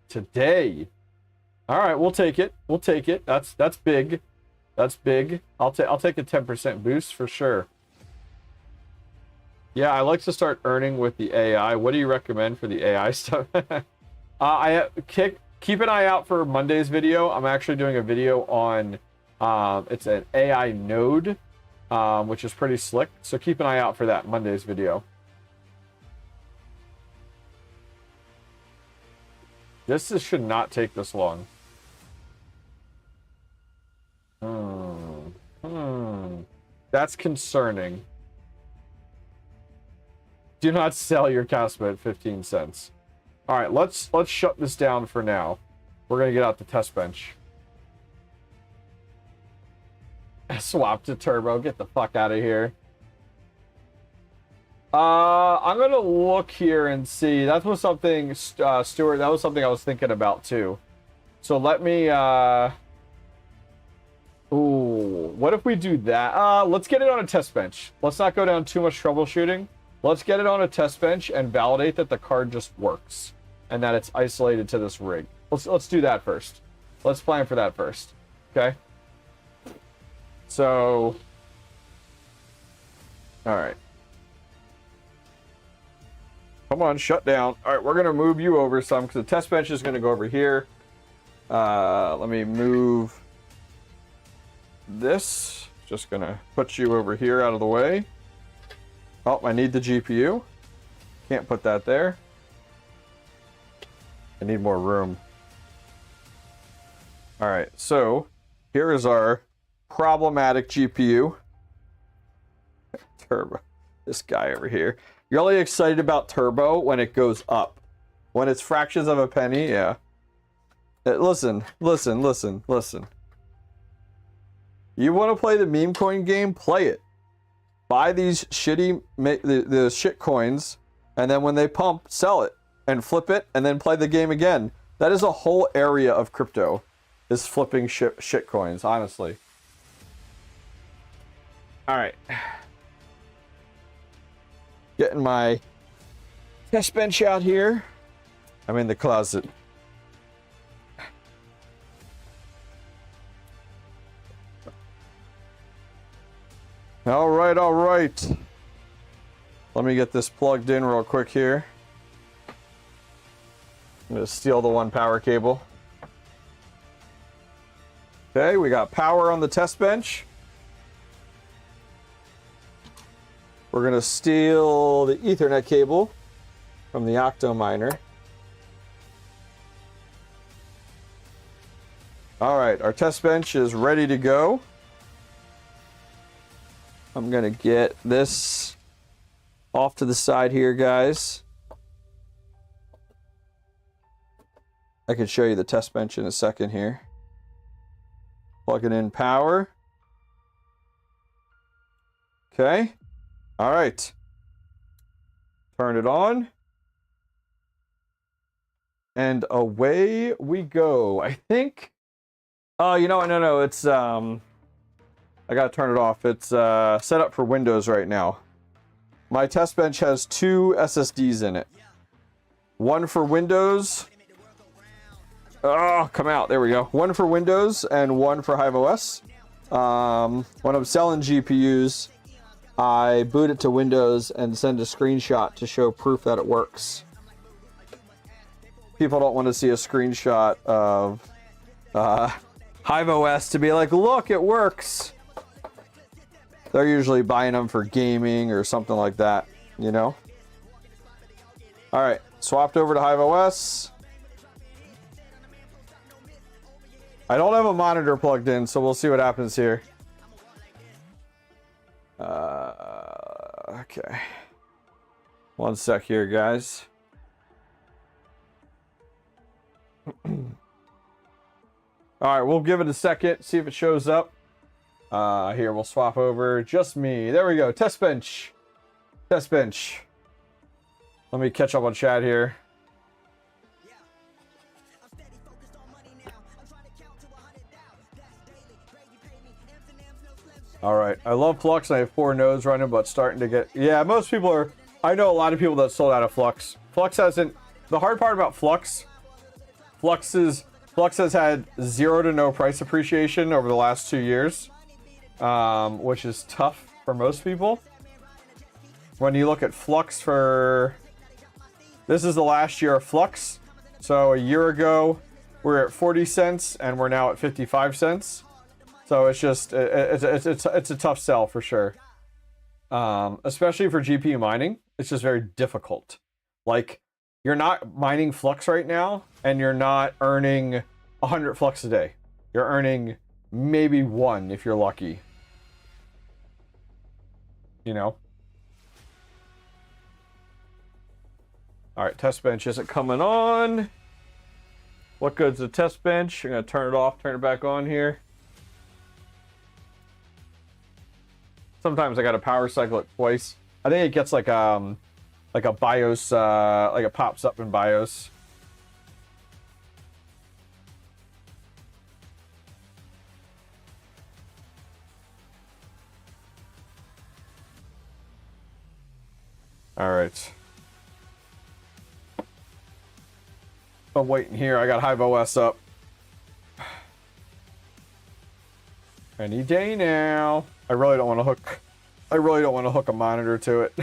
today. All right, we'll take it. We'll take it. That's big. That's big. I'll take a 10% boost for sure. Yeah, I like to start earning with the AI. What do you recommend for the AI stuff? Keep an eye out for Monday's video. I'm actually doing a video on it's an AI node, which is pretty slick. So keep an eye out for that Monday's video. This should not take this long. That's concerning. Do not sell your Caspa at 15 cents. All right, let's shut this down for now. We're gonna get out the test bench. Swap to turbo. Get the fuck out of here. I'm gonna look here and see. That was something, Stuart. That was something I was thinking about too. So let me. Ooh, what if we do that? Let's get it on a test bench. Let's not go down too much troubleshooting. Let's get it on a test bench and validate that the card just works and that it's isolated to this rig. Let's do that first. Let's plan for that first. Okay. So. All right. Come on, shut down. All right, we're going to move you over some because the test bench is going to go over here. Let me move this. Just going to put you over here out of the way. Oh, I need the GPU. Can't put that there. I need more room. All right, so here is our problematic GPU. Turbo. This guy over here. You're only excited about turbo when it goes up. When it's fractions of a penny, yeah. Listen. You want to play the meme coin game? Play it. Buy these shitty, the shit coins, and then when they pump, sell it and flip it, and then play the game again. That is a whole area of crypto, is flipping shit coins, honestly. All right. Getting my test bench out here. I'm in the closet. All right. Let me get this plugged in real quick here. I'm gonna steal the one power cable. Okay, we got power on the test bench. We're gonna steal the Ethernet cable from the 𝐓𝐸𝐴𝐷𝐸_miner. All right, our test bench is ready to go. I'm gonna get this off to the side here, guys. I can show you the test bench in a second here. Plugging in power. Okay. All right. Turn it on. And away we go. I think. Oh, you know what? No. It's I gotta turn it off. It's set up for Windows right now. My test bench has 2 SSDs in it. One for Windows. Oh, come out. There we go. One for Windows and one for 𝐻𝐸_OS. When I'm selling GPUs, I boot it to Windows and send a screenshot to show proof that it works. People don't want to see a screenshot of 𝐻𝐸_OS to be like, look, it works. They're usually buying them for gaming or something like that, you know? All right, swapped over to 𝐻𝐸_OS. I don't have a monitor plugged in, so we'll see what happens here. Okay. One sec here, guys. All right, we'll give it a second, see if it shows up. Here, we'll swap over. Just me. There we go. Test bench. Test bench. Let me catch up on chat here. All right. I love Flux. I have 4 nodes running, but starting to get... Yeah, most people are... I know a lot of people that sold out of Flux. Flux hasn't... The hard part about Flux has had 0 to no price appreciation over the last 2 years, which is tough for most people. When you look at Flux for... This is the last year of Flux. So a year ago, we were at 40 cents, and we're now at 55 cents. So it's just, it's a tough sell for sure. Especially for GPU mining, it's just very difficult. Like, you're not mining Flux right now, and you're not earning 100 Flux a day. You're earning maybe 1 if you're lucky. You know? Alright, test bench isn't coming on. What good's the test bench? I'm going to turn it off, turn it back on here. Sometimes I got to power cycle it twice. I think it gets like a BIOS, like it pops up in BIOS. All right. I'm waiting here. I got 𝐲𝐲 up. Any day now. I really don't want to hook a monitor to it.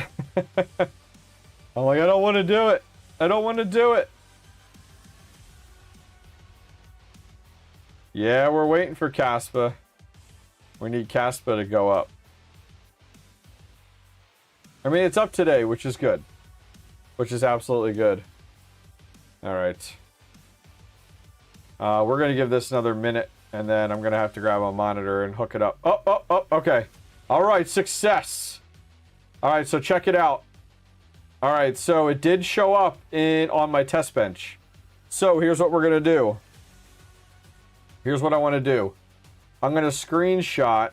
I'm like, I don't want to do it. I don't want to do it. Yeah, we're waiting for 𝐋𝐸. We need 𝐋𝐸 to go up. I mean, it's up today, which is good. Which is absolutely good. All right. We're going to give this another minute, and then I'm going to have to grab a monitor and hook it up. Oh, okay. All right, success. All right, so check it out. All right, so it did show up on my test bench. So here's what we're going to do. Here's what I want to do. I'm going to screenshot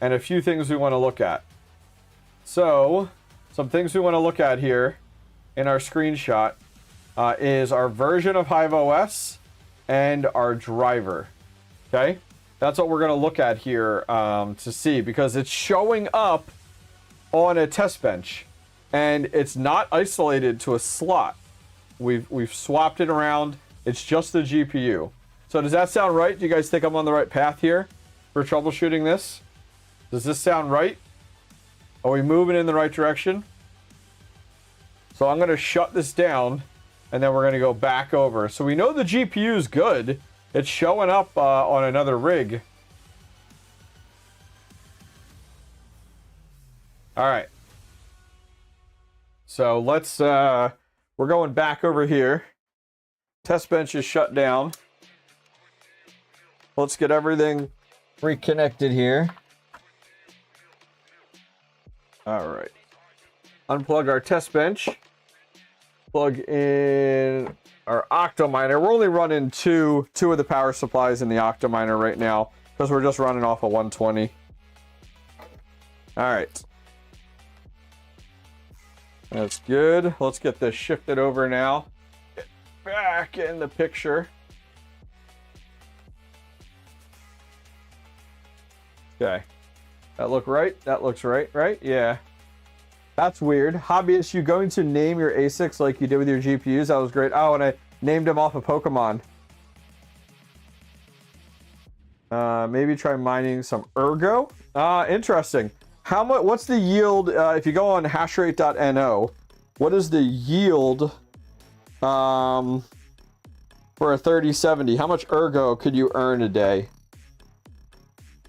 and a few things we want to look at. So, some things we want to look at here in our screenshot is our version of 𝐲𝐲 and our driver. Okay? That's what we're going to look at here to see, because it's showing up on a test bench and it's not isolated to a slot. We've swapped it around. It's just the GPU. So does that sound right? Do you guys think I'm on the right path here for troubleshooting this? Does this sound right? Are we moving in the right direction? So I'm going to shut this down, and then we're going to go back over. So we know the GPU is good. It's showing up on another rig. All right. So let's, we're going back over here. Test bench is shut down. Let's get everything reconnected here. All right. Unplug our test bench. Plug in our 𝐸𝐴𝐺. We're only running two of the power supplies in the 𝐸𝐴𝐺 right now because we're just running off a 120. All right. That's good. Let's get this shifted over now. Get back in the picture. Okay. That look right? That looks right, right? Yeah. That's weird. Hobbyist, you going to name your ASICs like you did with your GPUs? That was great. Oh, and I named them off of Pokemon. Maybe try mining some 𝐼𝐴𝐺. Interesting. How much? What's the yield? If you go on hashrate.no, what is the yield for a 3070? How much 𝐼𝐴𝐺 could you earn a day?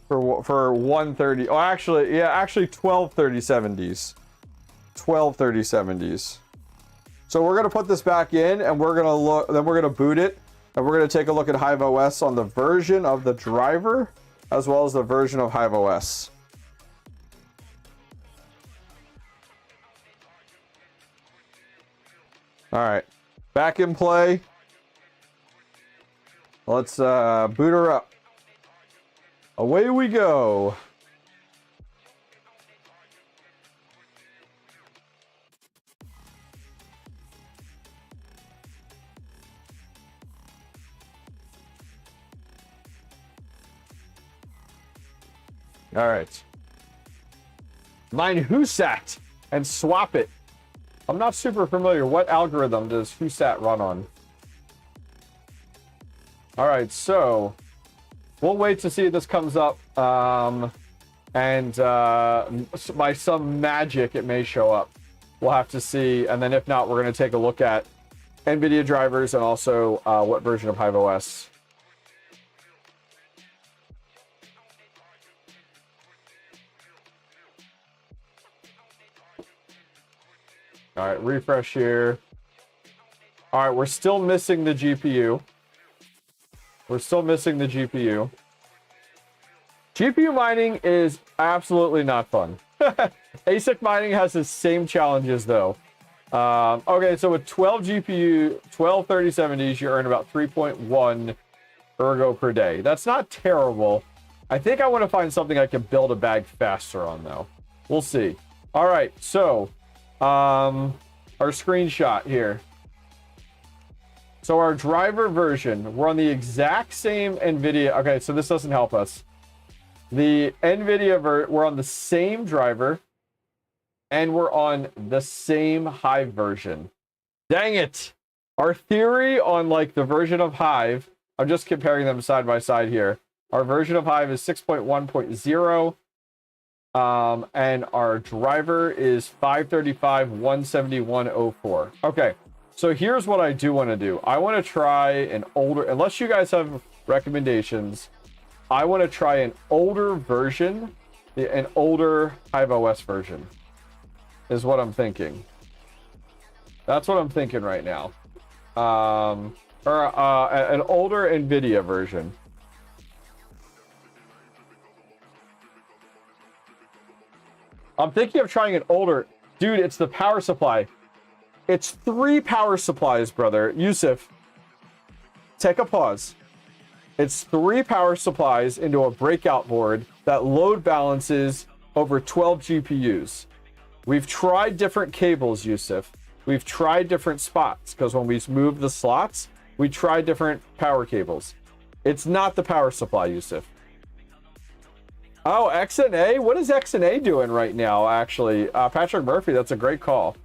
For 130. Oh, actually, yeah, actually 12 3070s. 12 3070s. So we're gonna put this back in, and we're gonna look. Then we're gonna boot it, And we're going to take a look at 𝐻𝐸 on the version of the driver, as well as the version of 𝐻𝐸. All right, back in play. Let's boot her up. Away we go. All right. Mine 𝐷𝐸 and swap it. I'm not super familiar. What algorithm does 𝐷𝐸 run on? All right, so we'll wait to see if this comes up. And by some magic, it may show up. We'll have to see. And then if not, we're going to take a look at NVIDIA drivers and also what version of 𝐻𝐸. All right, refresh here. All right, we're still missing the GPU. We're still missing the GPU. GPU mining is absolutely not fun. ASIC mining has the same challenges though. Okay, so with 12 GPU, 12 3070s, you earn about 3.1 ergo per day. That's not terrible. I think I want to find something I can build a bag faster on though. We'll see. All right, so our screenshot here. So our driver version, we're on the exact same NVIDIA. Okay, so this doesn't help us. The NVIDIA, we're on the same driver, and we're on the same Hive version. Dang it. Our theory on like the version of Hive, I'm just comparing them side by side here. Our version of Hive is 6.1.0. And our driver is 535.171.04. Okay, so here's what I do want to do. I want to try an older, unless you guys have recommendations, I want to try an older version, an older 𝐻𝐸 version is what I'm thinking. That's what I'm thinking right now. An older NVIDIA version. I'm thinking of trying an older... Dude, it's the power supply. It's 3 power supplies, brother. Yusuf, take a pause. It's 3 power supplies into a breakout board that load balances over 12 GPUs. We've tried different cables, Yusuf. We've tried different spots, because when we move the slots, we tried different power cables. It's not the power supply, Yusuf. Oh, 𝐋𝐸? What is 𝐋𝐸 doing right now, actually? Patrick Murphy, that's a great call.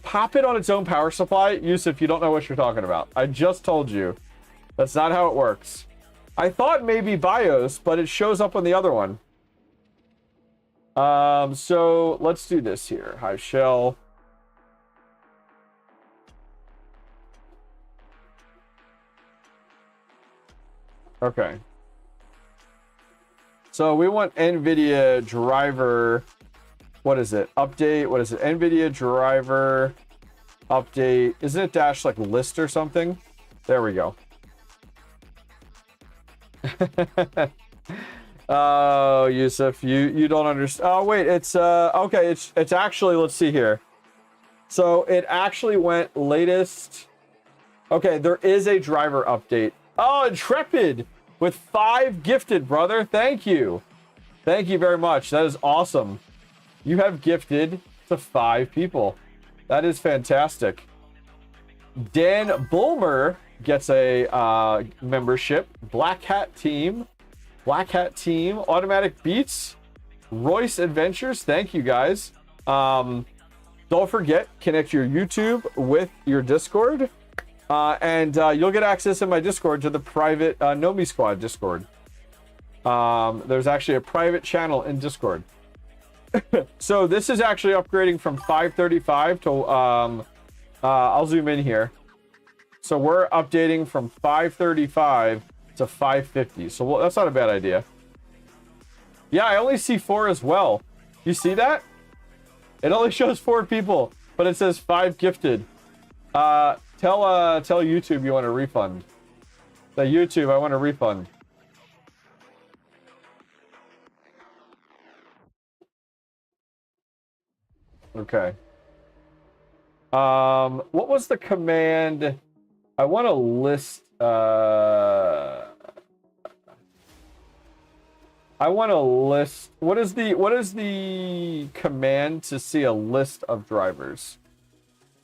Pop it on its own power supply? Yusuf, you don't know what you're talking about. I just told you. That's not how it works. I thought maybe BIOS, but it shows up on the other one. So let's do this here. Hive shell. Okay. So we want NVIDIA driver. What is it? Update. What is it? NVIDIA driver update. Isn't it dash like list or something? There we go. Oh, Yusuf, you don't understand. Oh, wait, it's okay, it's actually, let's see here. So it actually went latest. Okay, there is a driver update. Oh, Intrepid with 5 gifted, brother. Thank you. Thank you very much. That is awesome. You have gifted to 5 people. That is fantastic. Dan Bulmer gets a membership. Black Hat Team, Automatic Beats, Royce Adventures. Thank you guys. Don't forget, connect your YouTube with your Discord. And you'll get access in my Discord to the private Nomi Squad Discord. There's actually a private channel in Discord. So this is actually upgrading from 535 to I'll zoom in here. So we're updating from 535 to 550. So that's not a bad idea. Yeah, I only see 4 as well. You see that? It only shows 4 people. but it says 5 gifted. Tell YouTube you want a refund. Say, YouTube, I want a refund. Okay. What was the command? I want to list, I want to list, what is the command to see a list of drivers?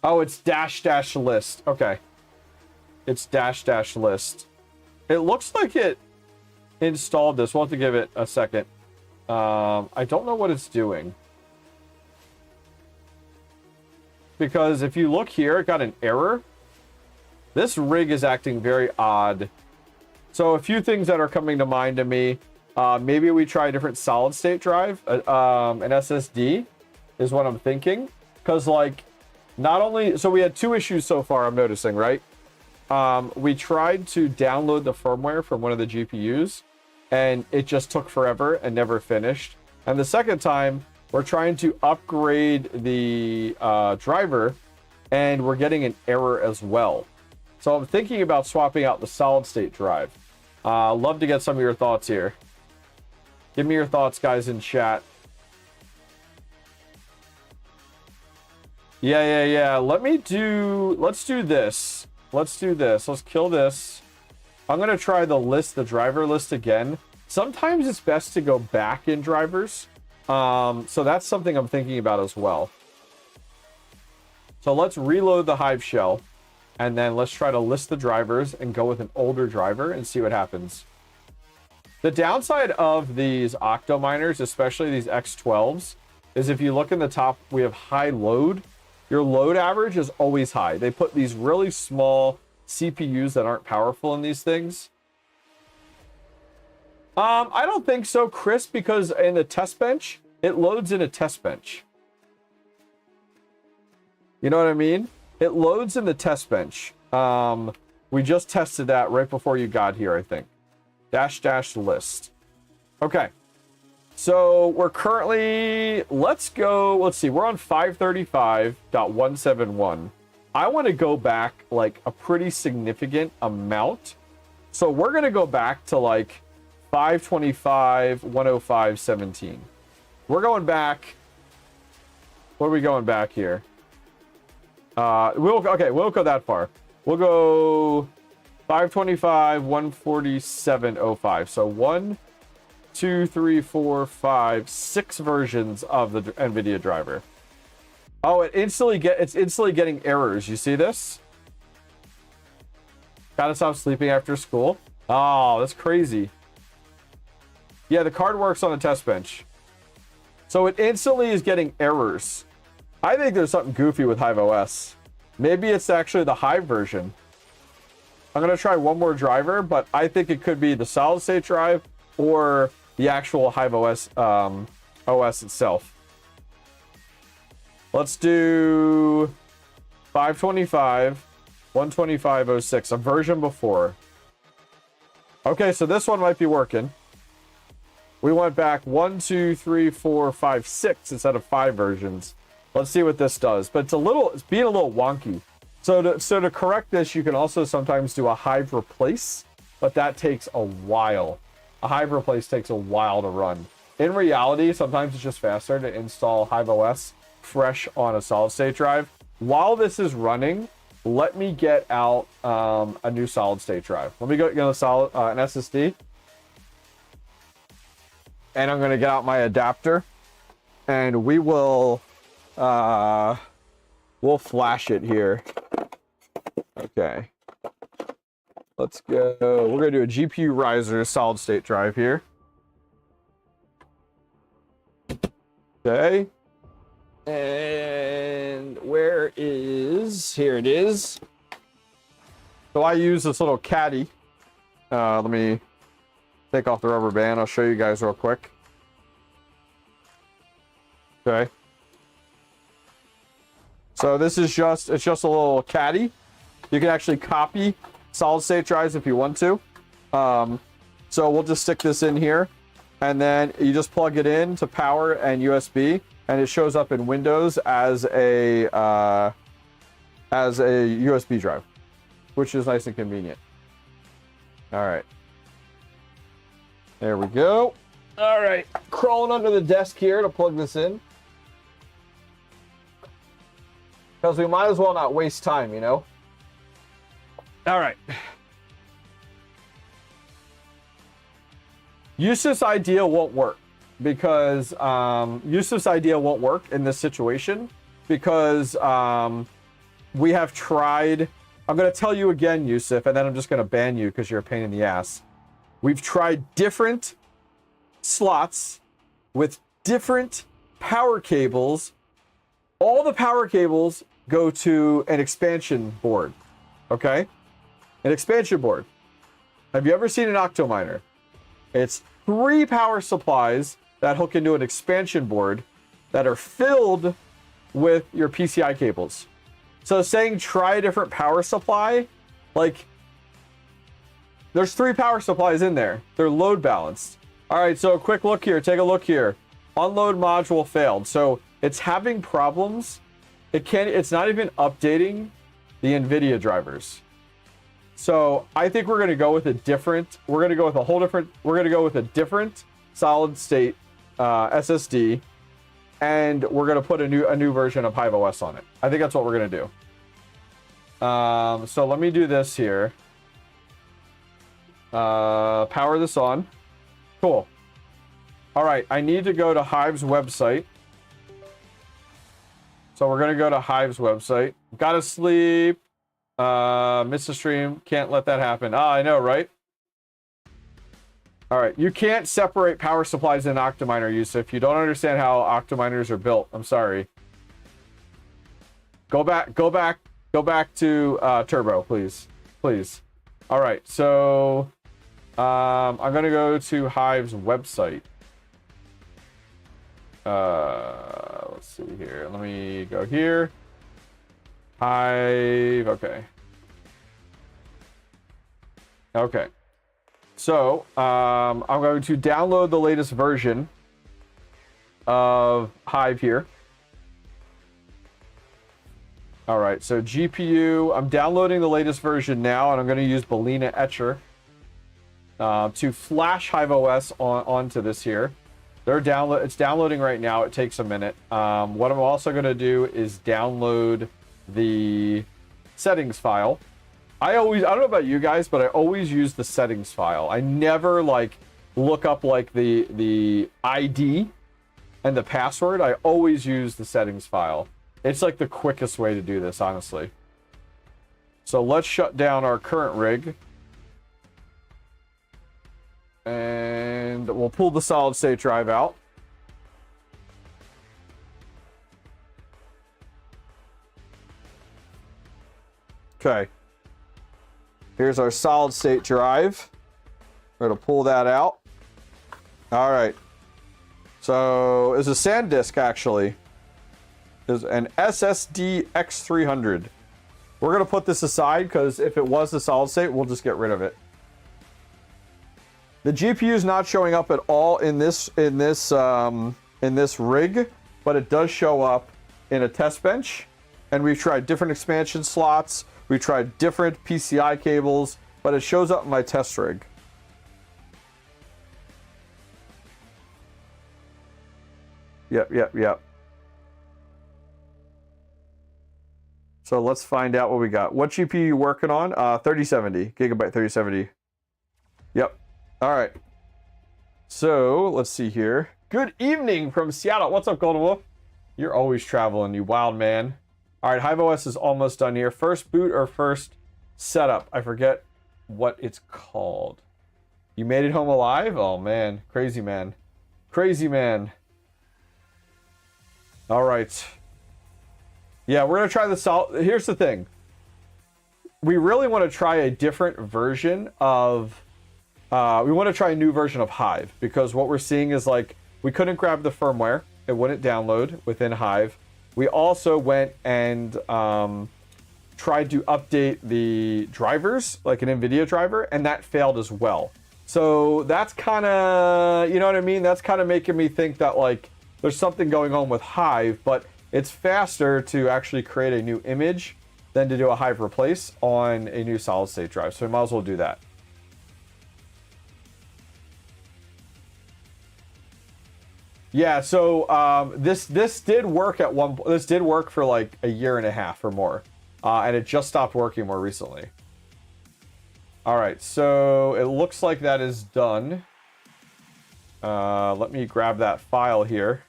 Oh, it's -- list. Okay. It's -- list. It looks like it installed this. We'll have to give it a second. I don't know what it's doing. Because if you look here, it got an error. This rig is acting very odd. So a few things that are coming to mind to me. Maybe we try a different solid state drive. An SSD is what I'm thinking. Because like, not only, so we had 2 issues so far, I'm noticing, right? We tried to download the firmware from one of the GPUs, and it just took forever and never finished. And the second time, we're trying to upgrade the driver, and we're getting an error as well. So I'm thinking about swapping out the solid state drive. Love to get some of your thoughts here. Give me your thoughts, guys, in chat. Yeah. Let's do this. Let's kill this. I'm going to try the driver list again. Sometimes it's best to go back in drivers. So that's something I'm thinking about as well. So let's reload the Hive shell, and then let's try to list the drivers and go with an older driver and see what happens. The downside of these octo miners, especially these X12s, is if you look in the top, we have high load. Your load average is always high. They put these really small CPUs that aren't powerful in these things. I don't think so, Chris, because in the test bench, it loads in a test bench. You know what I mean? It loads in the test bench. We just tested that right before you got here, I think. -- list. Okay. So we're currently, let's see, we're on 535.171. I want to go back like a pretty significant amount. So we're going to go back to like 525.105.17. We're going back. What are we going back here? We'll go that far. We'll go 525.147.05. So 1, 2, 3, 4, 5, 6 versions of the NVIDIA driver. Oh, it's instantly getting errors. You see this? Gotta stop sleeping after school. Oh, that's crazy. Yeah, the card works on the test bench. So it instantly is getting errors. I think there's something goofy with Hive OS. Maybe it's actually the Hive version. I'm going to try one more driver, but I think it could be the solid state drive or the actual Hive OS OS itself. Let's do 525.125.06, a version before. Okay, so this one might be working. We went back 1, 2, 3, 4, 5, 6 instead of 5 versions. Let's see what this does. But it's being a little wonky. So to correct this, you can also sometimes do a Hive replace, but that takes a while. A Hive replace takes a while to run. In reality, sometimes it's just faster to install Hive OS fresh on a solid state drive. While this is running, let me get out a new solid state drive. Let me go get an SSD. And I'm going to get out my adapter, and we will we'll flash it here. Okay. Let's go. We're going to do a GPU riser solid state drive here. Okay. And where is, here it is. So I use this little caddy. Let me take off the rubber band. I'll show you guys real quick. Okay. So this is it's just a little caddy. You can actually copy solid state drives if you want to. So we'll just stick this in here, and then you just plug it in to power and USB, and it shows up in Windows as a USB drive, which is nice and convenient. All right. There we go. All right. Crawling under the desk here to plug this in. Because we might as well not waste time, you know? All right. Yusuf's idea won't work because Yusuf's idea won't work in this situation because we have tried. I'm going to tell you again, Yusuf, and then I'm just going to ban you because you're a pain in the ass. We've tried different slots with different power cables. All the power cables go to an expansion board, okay? An expansion board. Have you ever seen an OctoMiner? It's 3 power supplies that hook into an expansion board that are filled with your PCI cables. So saying try a different power supply, like, there's 3 power supplies in there. They're load balanced. All right, so a quick look here. Take a look here. Unload module failed. So it's having problems. It's not even updating the NVIDIA drivers. So I think we're going to go with a different, we're going to go with a different solid state SSD, and we're going to put a new version of Hive OS on it. I think that's what we're going to do. So let me do this here. Power this on. Cool. All right, I need to go to Hive's website. So we're going to go to Hive's website. Gotta sleep. Missed the stream. Can't let that happen. Ah, I know, right? All right, you can't separate power supplies in OctoMiner, Yusuf. You don't understand how OctoMiners are built. I'm sorry. Go back to Turbo, please. Please. All right, so I'm going to go to Hive's website. Let's see here. Let me go here. Hive. Okay. Okay. So, I'm going to download the latest version of Hive here. All right. So GPU, I'm downloading the latest version now, and I'm going to use Balena Etcher to flash Hive OS onto this here. It's downloading right now. It takes a minute. What I'm also going to do is download the settings file. I don't know about you guys, but I always use the settings file. I never like look up like the ID and the password. I always use the settings file. It's like the quickest way to do this, honestly. So let's shut down our current rig. And we'll pull the solid state drive out. Okay. Here's our solid state drive. We're going to pull that out. All right. So it's a SanDisk, actually. It's an SSD X300. We're going to put this aside because if it was the solid state, we'll just get rid of it. The GPU is not showing up at all in this rig, but it does show up in a test bench. And we've tried different expansion slots. We've tried different PCI cables, but it shows up in my test rig. Yep. So let's find out what we got. What GPU are you working on? 3070, gigabyte 3070. Yep. All right. So let's see here. Good evening from Seattle. What's up, Golden Wolf? You're always traveling, you wild man. All right, Hive OS is almost done here. First boot or first setup? I forget what it's called. You made it home alive? Oh, man. Crazy man. Crazy man. All right. Yeah, we're going to try the solid. Here's the thing. We really want to try a different version of... we want to try a new version of Hive, because what we're seeing is, like, we couldn't grab the firmware. It wouldn't download within Hive. We also went and tried to update the drivers, like an NVIDIA driver, and that failed as well. So that's kind of, you know what I mean? That's kind of making me think that, like, there's something going on with Hive, but it's faster to actually create a new image than to do a Hive replace on a new solid state drive. So we might as well do that. Yeah, so this did work at this did work for like a year and a half or more, and it just stopped working more recently. All right, so it looks like that is done. Let me grab that file here,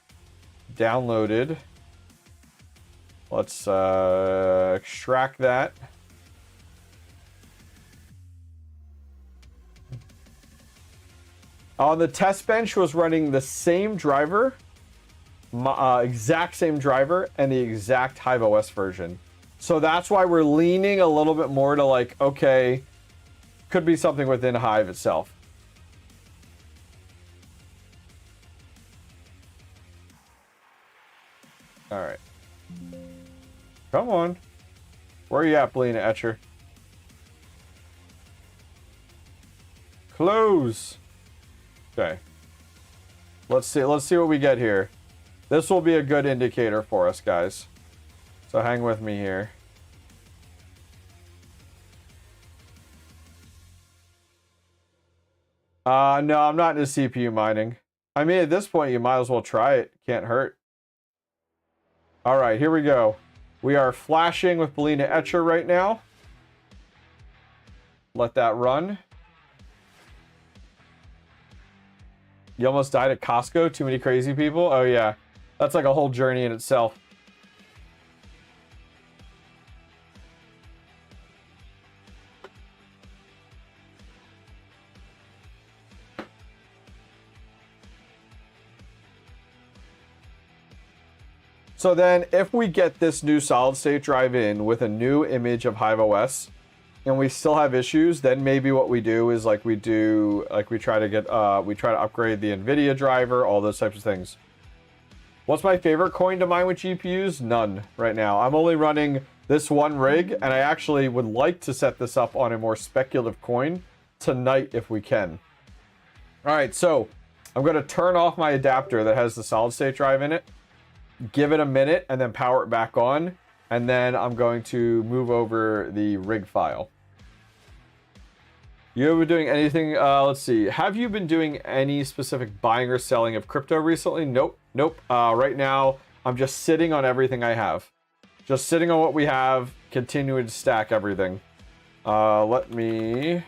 downloaded. Let's extract that. On the test bench was running the same driver, exact same driver, and the exact HiveOS version. So that's why we're leaning a little bit more to like, okay, could be something within Hive itself. All right. Come on. Where are you at, Belina Etcher? Close. Okay. Let's see what we get here. This will be a good indicator for us, guys. So hang with me here. No, I'm not into CPU mining. I mean, at this point, you might as well try it. Can't hurt. All right, here we go. We are flashing with Belina Etcher right now. Let that run. You almost died at Costco? Too many crazy people? Oh, yeah. That's like a whole journey in itself. So then, if we get this new solid-state drive in with a new image of HiveOS, and we still have issues, then maybe what we do is we try to upgrade the NVIDIA driver, all those types of things. What's my favorite coin to mine with GPUs? None right now. I'm only running this one rig, and I actually would like to set this up on a more speculative coin tonight if we can. All right, so I'm going to turn off my adapter that has the solid-state drive in it, give it a minute, and then power it back on, and then I'm going to move over the rig file. You ever been doing anything, let's see, have you been doing any specific buying or selling of crypto recently? Nope. Right now, I'm just sitting on everything I have. Just sitting on what we have, continuing to stack everything. Let me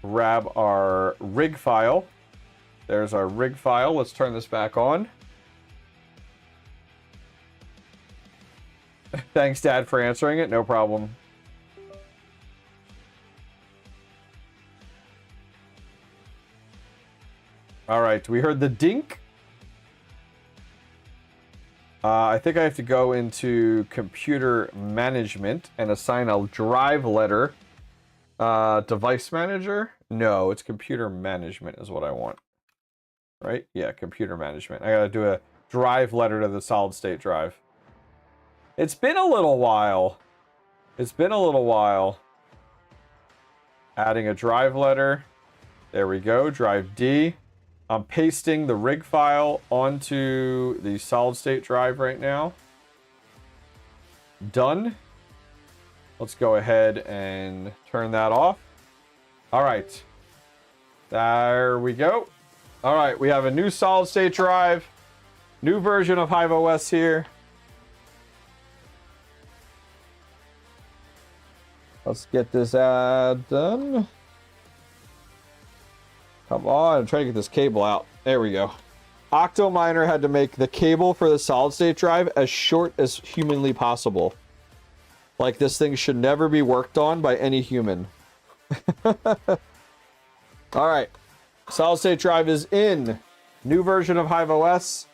grab our rig file. There's our rig file. Let's turn this back on. Thanks, Dad, for answering it. No problem. All right, we heard the dink. I think I have to go into computer management and assign a drive letter. Device manager? No, it's computer management is what I want. Right? Yeah, computer management. I gotta do a drive letter to the solid state drive. It's been a little while. Adding a drive letter. There we go, drive D. I'm pasting the rig file onto the solid state drive right now. Done. Let's go ahead and turn that off. All right. There we go. All right, we have a new solid state drive, new version of HiveOS here. Let's get this ad done. Come on, I'm trying to get this cable out. There we go. OctoMiner had to make the cable for the solid state drive as short as humanly possible. Like, this thing should never be worked on by any human. All right. Solid state drive is in. New version of HiveOS.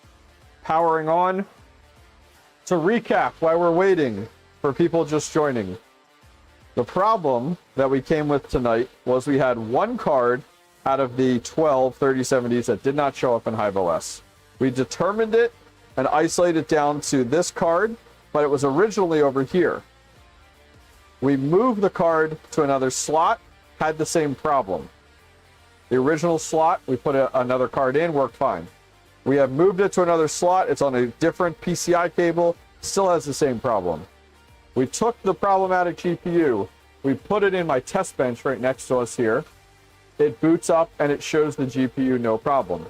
Powering on. To recap, while we're waiting for people just joining. The problem that we came with tonight was we had one card out of the 12 3070s that did not show up in HiveOS. We determined it and isolated it down to this card, but it was originally over here. We moved the card to another slot, had the same problem. The original slot, we put another card in, worked fine. We have moved it to another slot. It's on a different PCI cable. Still has the same problem. We took the problematic GPU. We put it in my test bench right next to us here. It boots up and it shows the GPU no problem.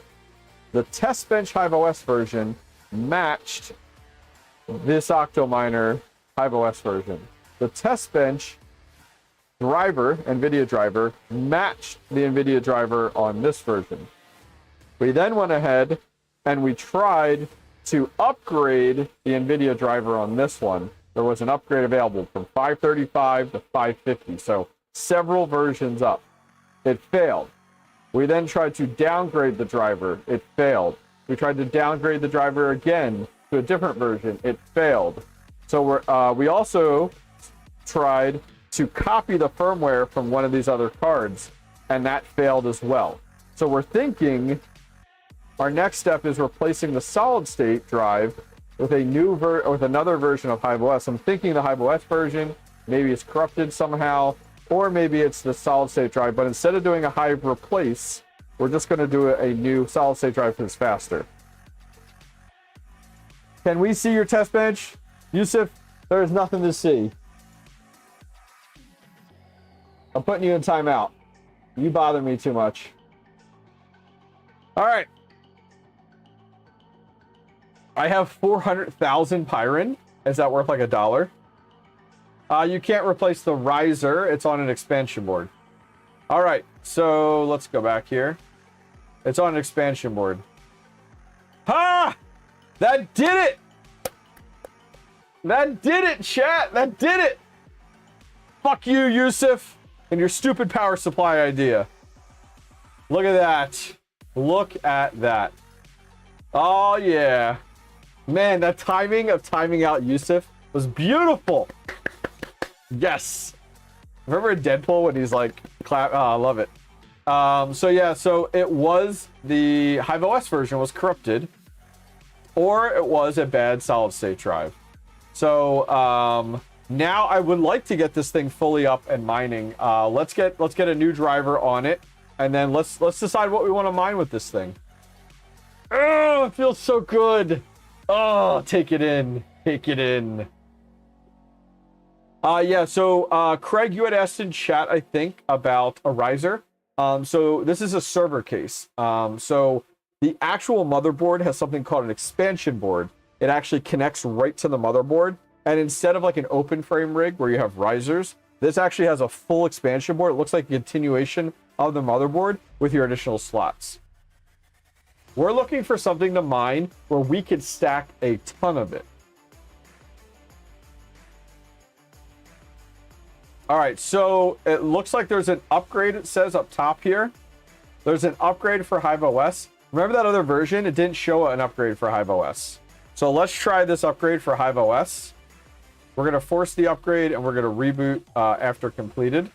The test bench HiveOS version matched this OctoMiner HiveOS version. The test bench driver, NVIDIA driver, matched the NVIDIA driver on this version. We then went ahead and we tried to upgrade the NVIDIA driver on this one. There was an upgrade available from 535 to 550, so several versions up. It failed. We then tried to downgrade the driver. It failed. We tried to downgrade the driver again to a different version. It failed. So we also tried to copy the firmware from one of these other cards, and that failed as well. So we're thinking our next step is replacing the solid state drive with a new with another version of HiveOS. I'm thinking the HiveOS version, maybe it's corrupted somehow, or maybe it's the solid state drive, but instead of doing a Hive replace, we're just going to do a new solid state drive because it's faster. Can we see your test bench? Yusuf, there is nothing to see. I'm putting you in timeout. You bother me too much. All right. I have 400,000 Pyron. Is that worth like $1? You can't replace the riser. It's on an expansion board. All right. So let's go back here. It's on an expansion board. Ha! That did it! That did it, chat! That did it! Fuck you, Yusuf, and your stupid power supply idea. Look at that. Look at that. Oh, yeah. Man, that timing of timing out Yusuf was beautiful. Yes. Remember in Deadpool when he's like, clap? Oh, I love it. So yeah, so it was the HiveOS version was corrupted, or it was a bad solid state drive. So now I would like to get this thing fully up and mining. Let's get a new driver on it, and then let's decide what we want to mine with this thing. Oh, it feels so good. Oh, take it in. Take it in. Yeah, so Craig, you had asked in chat, I think, about a riser. So this is a server case. So the actual motherboard has something called an expansion board. It actually connects right to the motherboard. And instead of like an open frame rig where you have risers, this actually has a full expansion board. It looks like a continuation of the motherboard with your additional slots. We're looking for something to mine where we could stack a ton of it. All right, so it looks like there's an upgrade, it says up top here. There's an upgrade for HiveOS. Remember that other version? It didn't show an upgrade for HiveOS. So let's try this upgrade for HiveOS. We're going to force the upgrade and we're going to reboot after completed.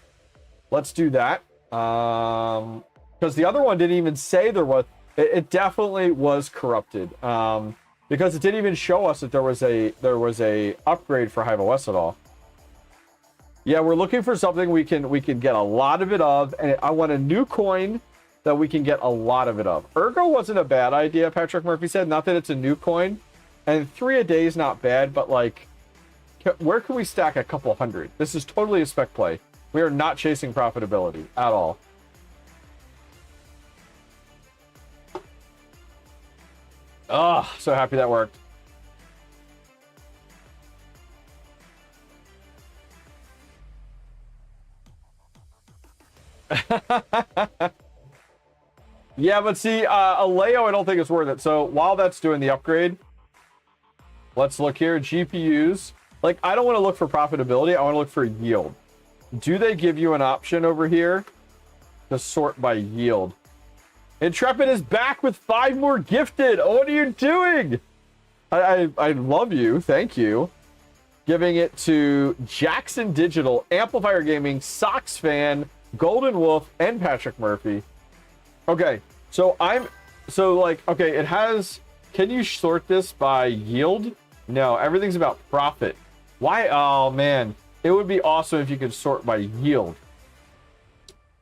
Let's do that. Because the other one didn't even say there was... It definitely was corrupted. Because it didn't even show us that there was a upgrade for HiveOS at all. Yeah, we're looking for something we can get a lot of it of, and I want a new coin that we can get a lot of it of. Ergo wasn't a bad idea, Patrick Murphy said. Not that it's a new coin, and 3 a day is not bad, but like, where can we stack a couple hundred? This is totally a spec play. We are not chasing profitability at all. Oh, so happy that worked. Yeah, but see, Aleo, I don't think it's worth it. So while that's doing the upgrade, let's look here. GPUs. Like, I don't want to look for profitability. I want to look for yield. Do they give you an option over here to sort by yield? Intrepid is back with 5 more gifted. Oh, what are you doing? I love you. Thank you. Giving it to Jackson Digital, Amplifier Gaming, Sox Fan, Golden Wolf, and Patrick Murphy. Okay, so okay, it has, can you sort this by yield? No, everything's about profit. Why? Oh man, it would be awesome if you could sort by yield.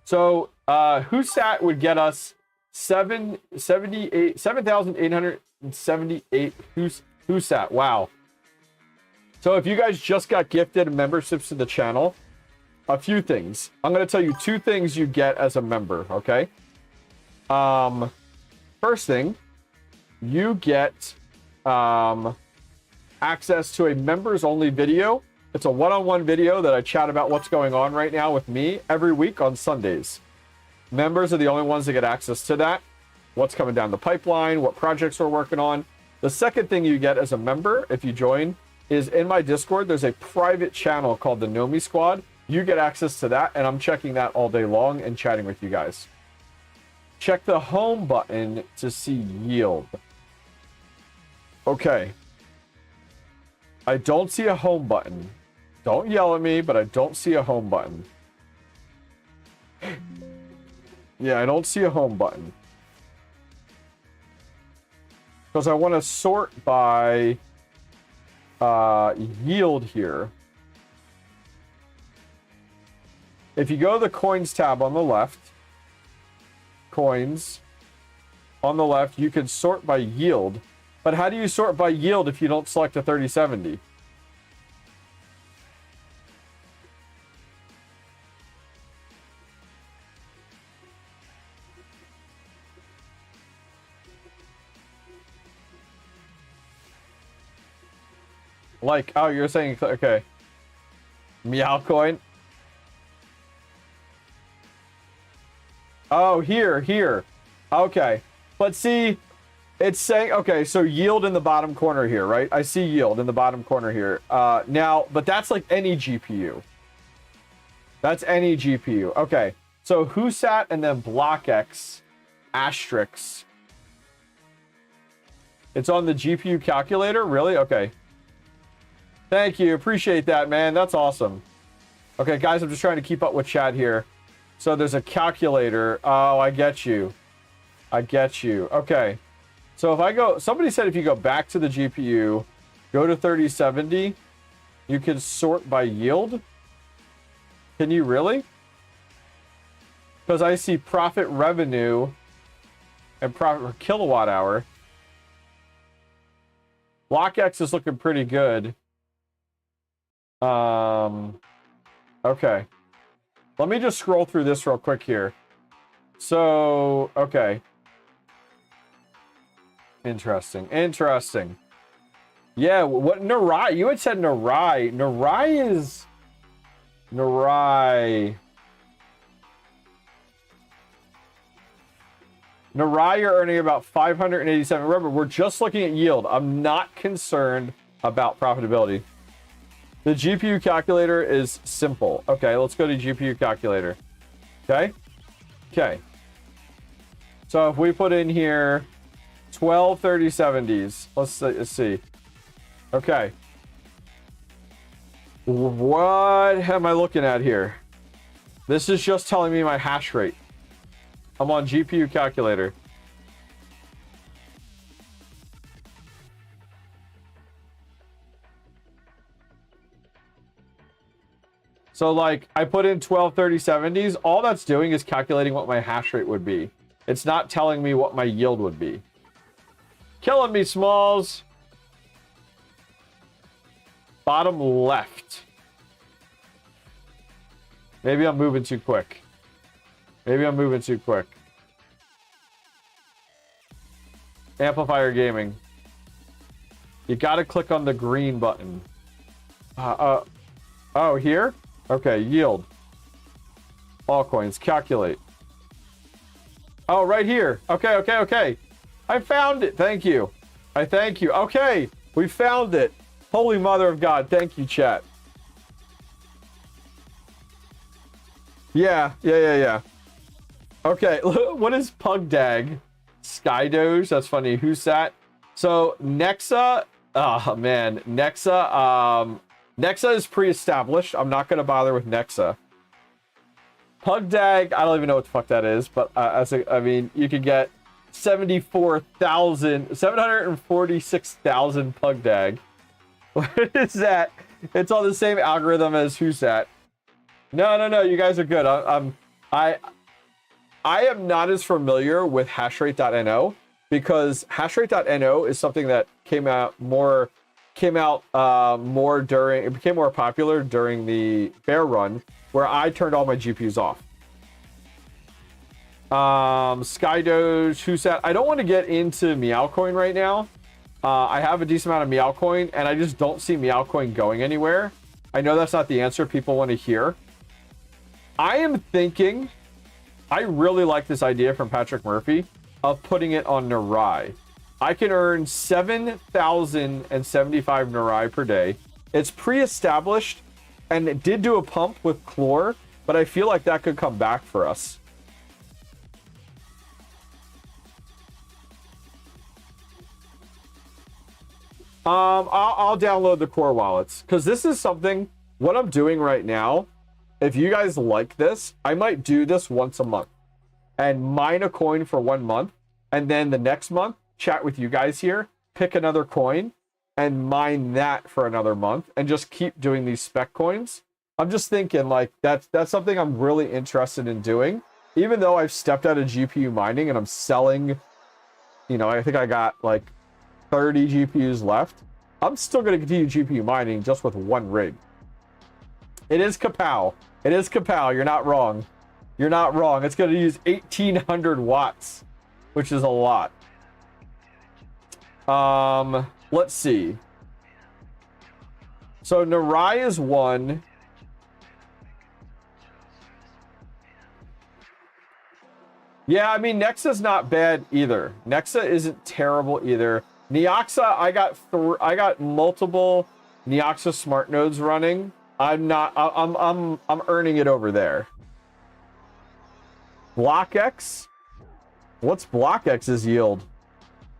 So, WhoSat would get us 7,878 𝐓𝐶. Wow. So if you guys just got gifted memberships to the channel, a few things. I'm going to tell you 2 things you get as a member, okay? First thing, you get access to a members only video. It's a one-on-one video that I chat about what's going on right now with me every week on Sundays. Members are the only ones that get access to that. What's coming down the pipeline, what projects we're working on. The second thing you get as a member, if you join, is in my Discord, there's a private channel called the Know Me Squad. You get access to that, and I'm checking that all day long and chatting with you guys. Check the home button to see yield. Okay. I don't see a home button. Don't yell at me, but I don't see a home button. Yeah, I don't see a home button. Because I want to sort by yield here. If you go to the coins tab on the left, coins on the left, you can sort by yield. But how do you sort by yield if you don't select a 3070? Like, oh, you're saying, okay. Meow coin. Oh, here. Okay. But see, it's saying, okay, so yield in the bottom corner here, right? I see yield in the bottom corner here. Now, but that's like any GPU. That's any GPU. Okay. So 𝐓𝐶 and then BlockX asterisk. It's on the GPU calculator? Really? Okay. Thank you. Appreciate that, man. That's awesome. Okay, guys, I'm just trying to keep up with chat here. So there's a calculator. Oh, I get you. I get you. Okay. So if I go... Somebody said if you go back to the GPU, go to 3070, you can sort by yield. Can you really? Because I see profit revenue and profit per kilowatt hour. BlockX is looking pretty good. Okay. Let me just scroll through this real quick here. So, okay. Interesting. Yeah, what Narai? You had said Narai. Narai is... Narai, you're earning about 587. Remember, we're just looking at yield. I'm not concerned about profitability. The GPU calculator is simple. Okay, let's go to GPU calculator. Okay. So if we put in here 12 3070s, let's see. Okay. What am I looking at here? This is just telling me my hash rate. I'm on GPU calculator. So like I put in 12 3070s, all that's doing is calculating what my hash rate would be. It's not telling me what my yield would be. Killing me, Smalls. Bottom left. Maybe I'm moving too quick. Amplifier gaming. You gotta click on the green button. Oh, here? Okay, yield. Altcoins, calculate. Oh, right here. Okay. I found it. Thank you. Okay, we found it. Holy Mother of God. Thank you, chat. Yeah. Okay, what is Pugdag? �սկ𝐸. That's funny. Who's that? So, Nexa. Oh, man. Nexa is pre-established. I'm not going to bother with Nexa. Pugdag, I don't even know what the fuck that is, but I mean, you could get 746,000 Pugdag. What is that? It's on the same algorithm as who's that? No, you guys are good. I'm I am not as familiar with hashrate.no because hashrate.no is something that became more popular during the bear run where I turned all my GPUs off. 𝐓𝐨𝐩 𝐆𝐏𝐔, I don't want to get into �meowcoin right now. I have a decent amount of �meowcoin, and I just don't see �meowcoin going anywhere. I know that's not the answer people want to hear. I am thinking, I really like this idea from Patrick Murphy of putting it on Neurai. I can earn 7,075 Neurai per day. It's pre-established, and it did do a pump with Chlor, but I feel like that could come back for us. I'll download the core wallets because this is something, what I'm doing right now, if you guys like this, I might do this once a month and mine a coin for 1 month. And then the next month, chat with you guys here, pick another coin and mine that for another month and just keep doing these spec coins. I'm just thinking like that's something I'm really interested in doing. Even though I've stepped out of GPU mining and I'm selling, you know, I think I got like 30 GPUs left. I'm still going to continue GPU mining just with 1 rig. It is 𝐾POW. It is 𝐾POW. You're not wrong. You're not wrong. It's going to use 1,800 watts, which is a lot. Let's see. So Neurai is 1. Yeah, I mean, Nexa not bad either. Nexa isn't terrible either. Neoxa, I got multiple Neoxa smart nodes running. I'm earning it over there. BlockX? What's BlockX's yield?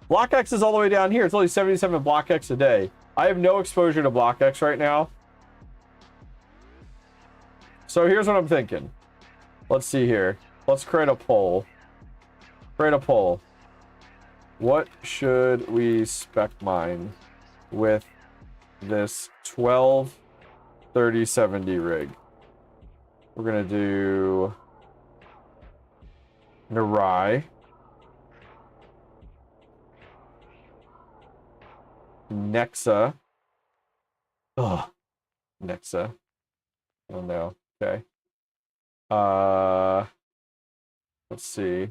BlockX is all the way down here. It's only 77 BlockX a day. I have no exposure to BlockX right now. So here's what I'm thinking. Let's see here. Let's create a poll. Create a poll. What should we spec mine with this 12-30-70 rig? We're gonna do Neurai, Nexa. Ugh, Nexa. Oh no. Okay. Let's see.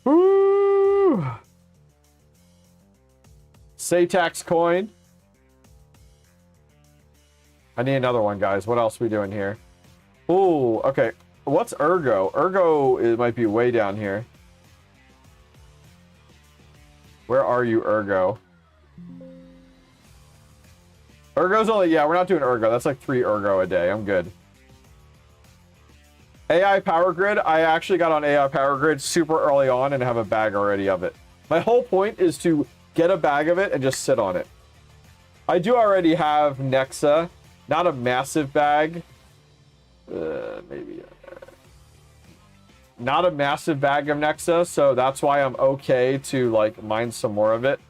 Woo! Saytax coin. I need another one, guys. What else are we doing here? Ooh, okay. What's 𝐼𝐳? 𝐼𝐳, it might be way down here. Where are you, 𝐼𝐳? 𝐼𝐳's only, yeah, we're not doing 𝐼𝐳. That's like 3 𝐼𝐳 a day. I'm good. AI Power Grid, I actually got on AI Power Grid super early on and have a bag already of it. My whole point is to get a bag of it and just sit on it. I do already have Nexa, not a massive bag. Maybe not a massive bag of Nexa, so that's why I'm okay to like mine some more of it.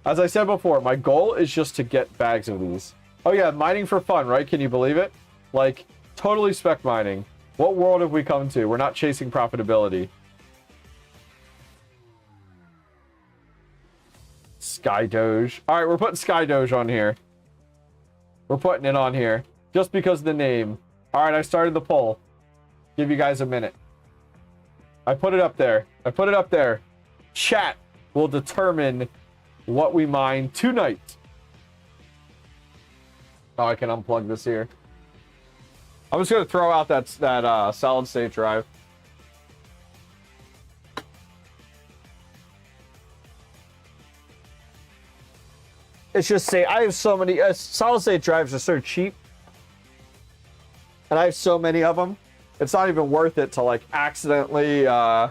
As I said before, my goal is just to get bags of these. Oh yeah, mining for fun, right? Can you believe it? Like, totally spec mining. What world have we come to? We're not chasing profitability. �սկ𝐨𝐷𝐗. All right, we're putting �սկ𝐨𝐷𝐗 on here. We're putting it on here. Just because of the name. All right, I started the poll. Give you guys a minute. I put it up there. I put it up there. Chat will determine what we mine tonight. Oh, I can unplug this here. I'm just gonna throw out that solid state drive. It's just say I have so many solid state drives are so cheap, and I have so many of them. It's not even worth it to like accidentally do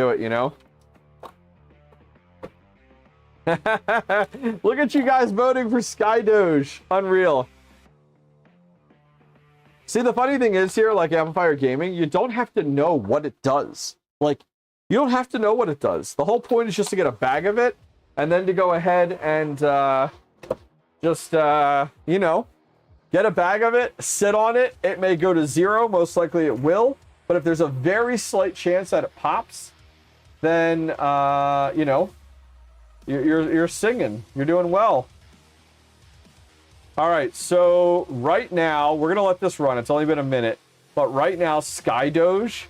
it, you know. Look at you guys voting for �սկ𝐨𝐷𝐗. Unreal. See, the funny thing is here, like Amplifier Gaming, you don't have to know what it does. Like, you don't have to know what it does. The whole point is just to get a bag of it, and then to go ahead and just, you know, Get a bag of it, sit on it. It may go to 0. Most likely it will. But if there's a very slight chance that it pops, then, you know, you're singing. You're doing well. All right, so right now, we're going to let this run. It's only been a minute. But right now, �սկ𝐲,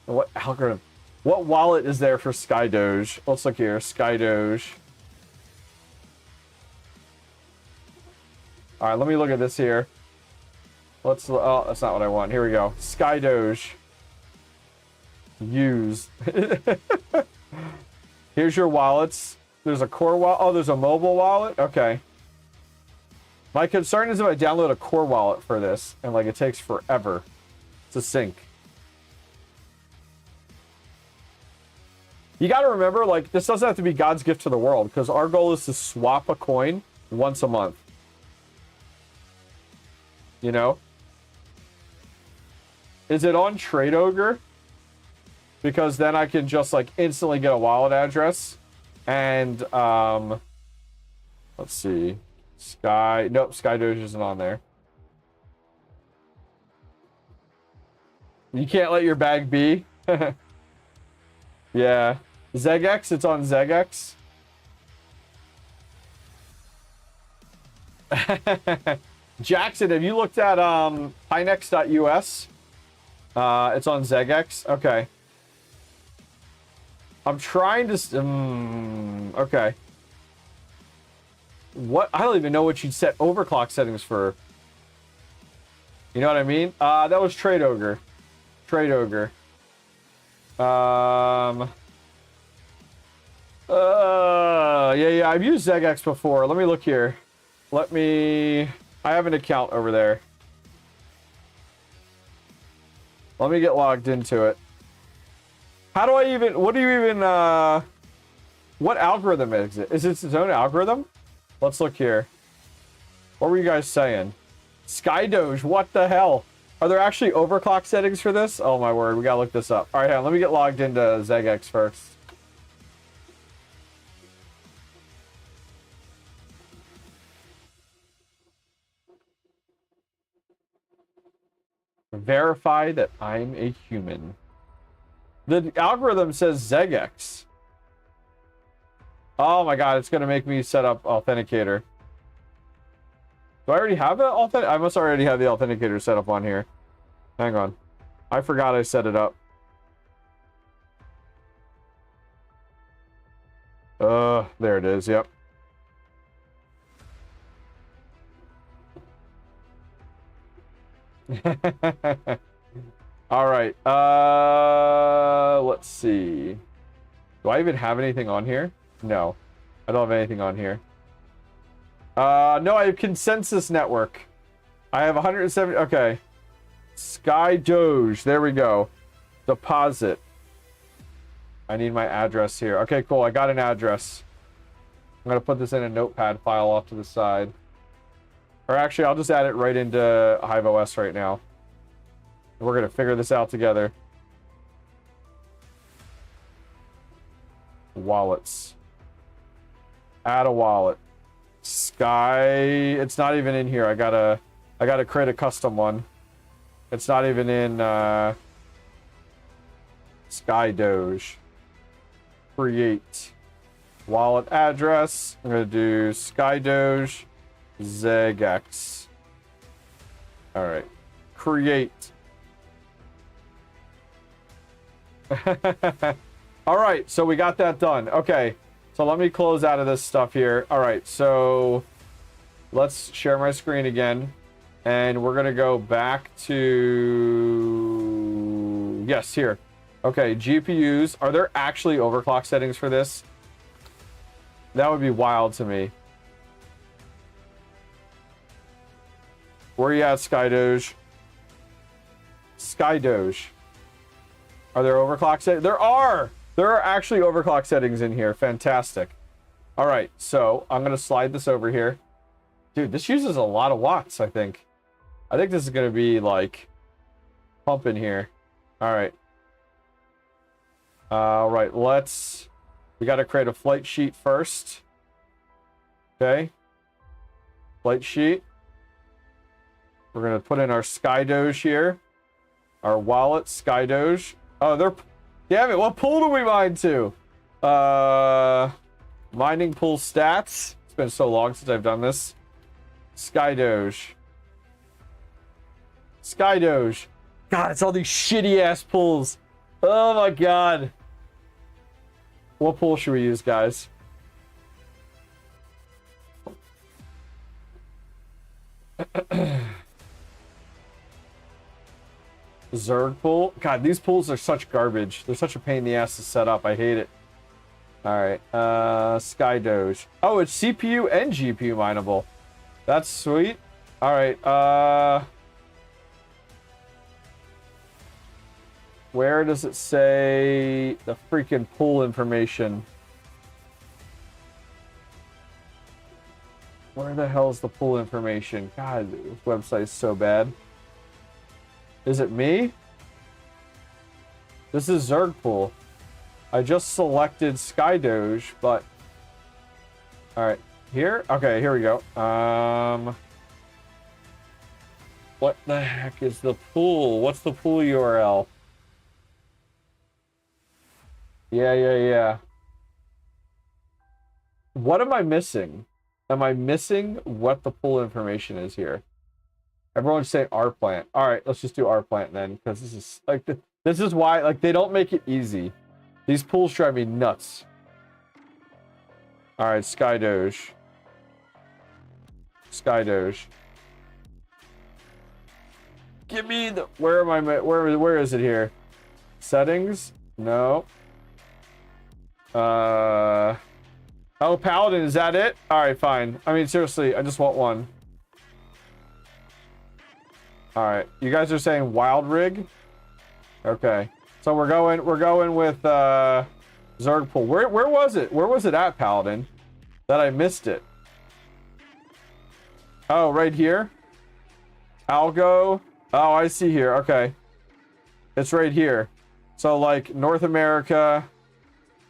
what algorithm? What wallet is there for �սկ𝐲? Let's look here, �սկ𝐲. All right, let me look at this here. Let's, oh, that's not what I want. Here we go. �սկ𝐲. Use. Here's your wallets. There's a core wallet. Oh, there's a mobile wallet? Okay. My concern is if I download a core wallet for this, and like it takes forever to sync. You gotta remember, like, this doesn't have to be God's gift to the world, because our goal is to swap a coin once a month. You know? Is it on TradeOgre? Because then I can just, like, instantly get a wallet address. And, let's see. Nope, �սկ𝐲 isn't on there. You can't let your bag be. Yeah. 𝐤𝐥, it's on 𝐤𝐥. Jackson, have you looked at Pinex.us? It's on 𝐤𝐥. Okay. I'm trying to... okay. What? I don't even know what you'd set overclock settings for. You know what I mean? That was TradeOgre. TradeOgre. Yeah, I've used 𝐤𝐥 before. Let me look here. I have an account over there. Let me get logged into it. How do I even, what algorithm is it? Is it its own algorithm? Let's look here. What were you guys saying? �սկ𝐲, what the hell? Are there actually overclock settings for this? Oh my word, we gotta look this up. All right, let me get logged into 𝐤𝐥 first. Verify that I'm a human. The algorithm says 𝐤𝐥. Oh my god, it's gonna make me set up Authenticator. Do I already have it? I must already have the Authenticator set up on here. Hang on. I forgot I set it up. There it is, yep. All right. Let's see. Do I even have anything on here? No. I don't have anything on here. No, I have Consensus Network. I have 170. Okay. �սկ𝐲. There we go. Deposit. I need my address here. Okay, cool. I got an address. I'm going to put this in a notepad file off to the side. Or actually, I'll just add it right into HiveOS right now. We're going to figure this out together. Wallets. Add a wallet. It's not even in here. I gotta create a custom one. It's not even in �սկ𝐲. Create. Wallet address. I'm gonna do �սկ𝐲 𝐤𝐥. Alright. Create. Alright, so we got that done. Okay. So let me close out of this stuff here. All right, so let's share my screen again. And we're going to go back to... Yes, here. Okay, GPUs. Are there actually overclock settings for this? That would be wild to me. Where are you at, �սկ𝐲? �սկ𝐲. Are there overclock settings? There are! There are actually overclock settings in here. Fantastic. All right, so I'm going to slide this over here. Dude, this uses a lot of watts, I think. I think this is going to be, like, pumping here. All right. All right, we got to create a flight sheet first. Okay. Flight sheet. We're going to put in our �սկ𝐨𝐲 here. Our wallet, �սկ𝐨𝐲. Oh, they're... Damn it, what pool do we mine to? Mining pool stats. It's been so long since I've done this. �սկ𝐨𝐲. �սկ𝐨𝐲. God, it's all these shitty-ass pools. Oh my god. What pool should we use, guys? Zerg pool. God, these pools are such garbage. They're such a pain in the ass to set up. I hate it. Alright. �սկ𝐨𝐲. Oh, it's CPU and GPU mineable. That's sweet. Alright. Where does it say the freaking pool information? Where the hell is the pool information? God, this website's so bad. Is it me? This is Zerg pool. I just selected �սկ𝐨𝐲, but... Alright, here? Okay, here we go. What the heck is the pool? What's the pool URL? Yeah. What am I missing? Am I missing what the pool information is here? Everyone's saying 𝑟plant. All right, let's just do 𝑟plant then, because this is like this is why like they don't make it easy. These pools drive me nuts. All right, �սկ𝐨𝐲. �սկ𝐨𝐲. Give me the where am I? Where is it here? Settings? No. Oh, Paladin, is that it? All right, fine. I mean, seriously, I just want one. All right, you guys are saying 𝐷𝐿𝐷? Okay, so we're going with Zerg pool. Where was it? Where was it at, Paladin? That I missed it. Oh, right here. Algo. Oh, I see here. Okay, it's right here. So like North America.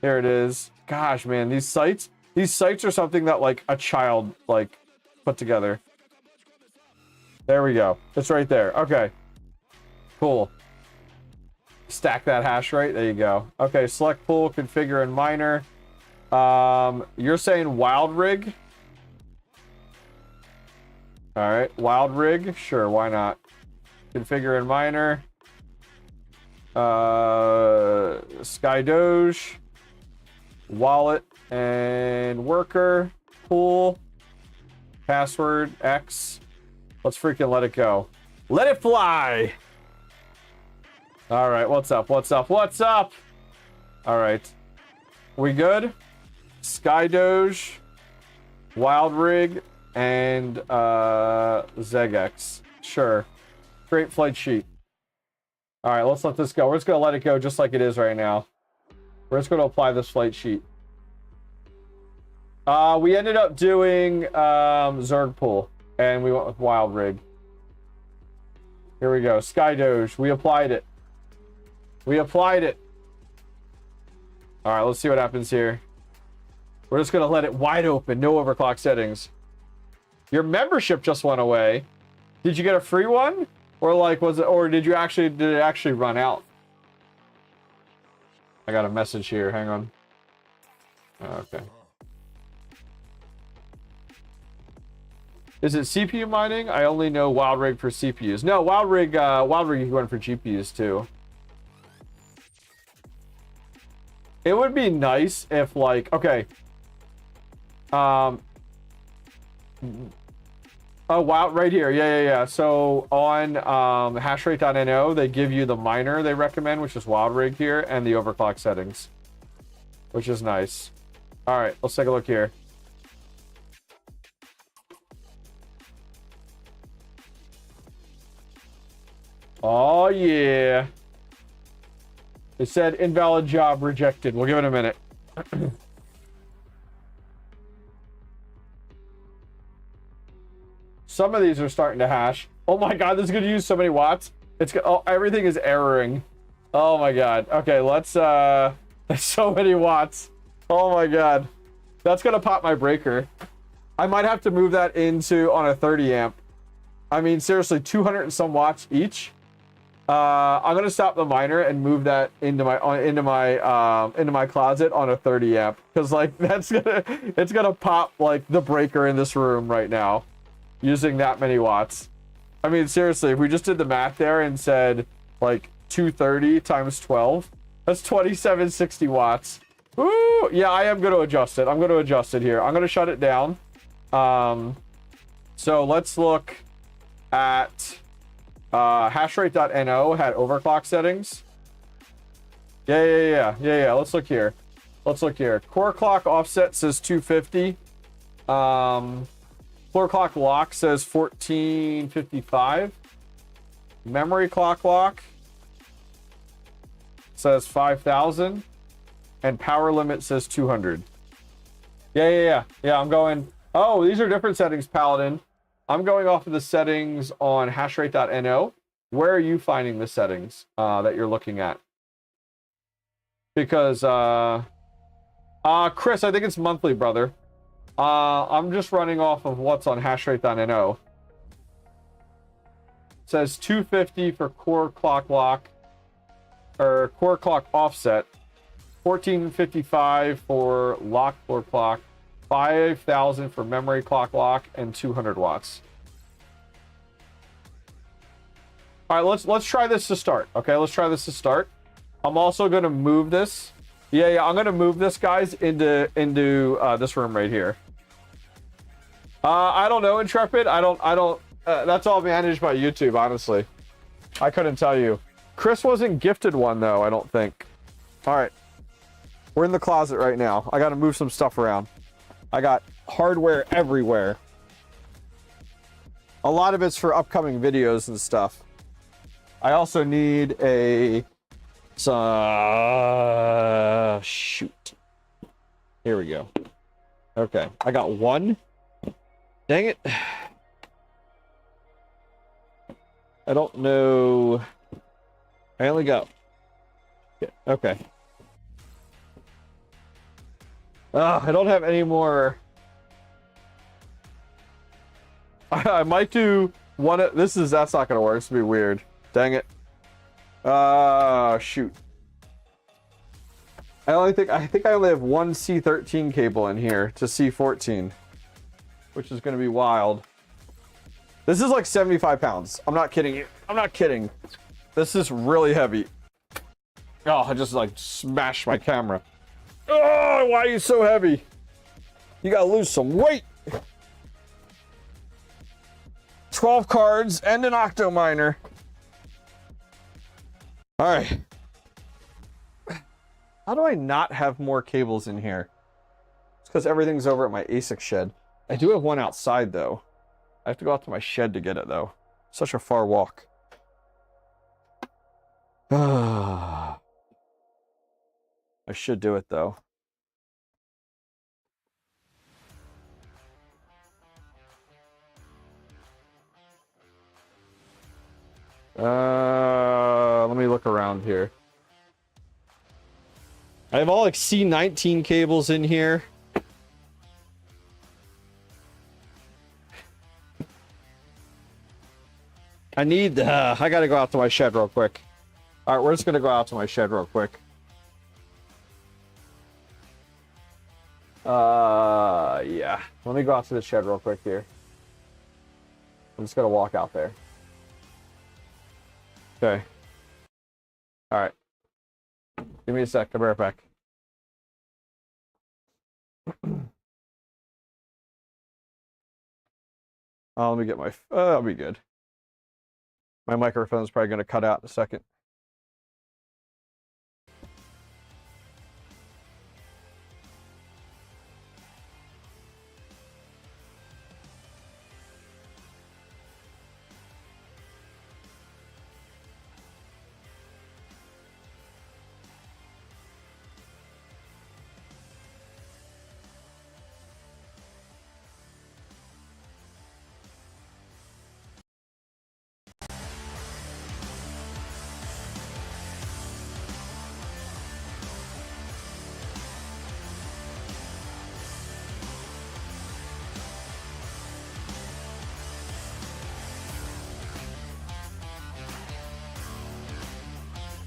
There it is. Gosh, man, these sites are something that like a child like put together. There we go. It's right there. Okay. Cool. Stack that hash rate. There you go. Okay, select pool, configure and miner. You're saying 𝐷𝐿𝐷? All right, 𝐷𝐿𝐷. Sure, why not? Configure and miner. �սկ𝐨𝐲. Wallet and worker. Pool. Password X. Let's freaking let it go. Let it fly. All right, what's up? What's up? What's up? All right, we good? �սկ𝐨𝐲, 𝐷𝐿𝐷, and 𝐍𝑠. Sure. Great flight sheet. All right, let's let this go. We're just gonna let it go just like it is right now. We're just gonna apply this flight sheet. We ended up doing Zerg pool, and we went with 𝐷𝐿𝐷. Here we go. �սկ𝐨𝐲. We applied it. We applied it. All right, let's see what happens here. We're just gonna let it wide open. No overclock settings. Your membership just went away. Did you get a free one, or like was it, or did it actually run out? I got a message here. Hang on. Okay. Is it CPU mining? I only know 𝐷𝐿𝐷 for CPUs. No, 𝐷𝐿𝐷 went for GPUs too. It would be nice if like, okay. Oh wow, right here. Yeah. So on hashrate.no, they give you the miner they recommend, which is 𝐷𝐿𝐷 here, and the overclock settings, which is nice. All right, let's take a look here. Oh yeah. It said invalid job rejected. We'll give it a minute. Some of these are starting to hash. Oh my god, this is going to use so many watts. Everything is erroring. Oh my god. Okay, let's there's so many watts. Oh my god. That's going to pop my breaker. I might have to move that into on a 30 amp. I mean, seriously, 200 and some watts each. I'm gonna stop the miner and move that into my closet on a 30 amp, because like it's gonna pop like the breaker in this room right now, using that many watts. I mean, seriously, if we just did the math there and said like 230 times 12, that's 2760 watts. Ooh, yeah, I am going to adjust it. I'm going to adjust it here. I'm going to shut it down. So let's look at hashrate.no had overclock settings. Yeah. Let's look here. Core clock offset says 250. Floor clock lock says 1455. Memory clock lock says 5000. And power limit says 200. Yeah, I'm going... Oh, these are different settings, Paladin. I'm going off of the settings on hashrate.no. Where are you finding the settings that you're looking at? Because, Chris, I think it's monthly, brother. I'm just running off of what's on hashrate.no. It says 250 for core clock lock, or core clock offset. 1455 for lock floor clock, 5000 for memory clock lock, and 200 watts. All right, let's try this to start. Okay, let's try this to start. I'm also going to move this. Yeah, I'm going to move this, guys, into this room right here. I don't know, Intrepid. I don't. That's all managed by YouTube, honestly. I couldn't tell you. Chris wasn't gifted one though, I don't think. All right. We're in the closet right now. I got to move some stuff around. I got hardware everywhere. A lot of it's for upcoming videos and stuff. I also need shoot. Here we go. Okay, I got one. Dang it. I don't know. I only got... Okay. I don't have any more. I might do one. That's not gonna work. It's gonna be weird. Dang it. Shoot. I think I only have one C13 cable in here to C14, which is gonna be wild. This is like 75 pounds. I'm not kidding you. I'm not kidding. This is really heavy. Oh, I just like smashed my camera. Oh, why are you so heavy? You gotta lose some weight. 12 cards and an octo miner. All right. How do I not have more cables in here? It's because everything's over at my ASIC shed. I do have one outside though. I have to go out to my shed to get it though. Such a far walk. I should do it though. Let me look around here. I have all like C19 cables in here. I gotta go out to my shed real quick. All right, we're just gonna go out to my shed real quick. Yeah. Let me go out to the shed real quick here. I'm just gonna walk out there. Okay. All right. Give me a sec. I'll be right back. Oh, let me get my... I'll be good. My microphone's probably going to cut out in a second.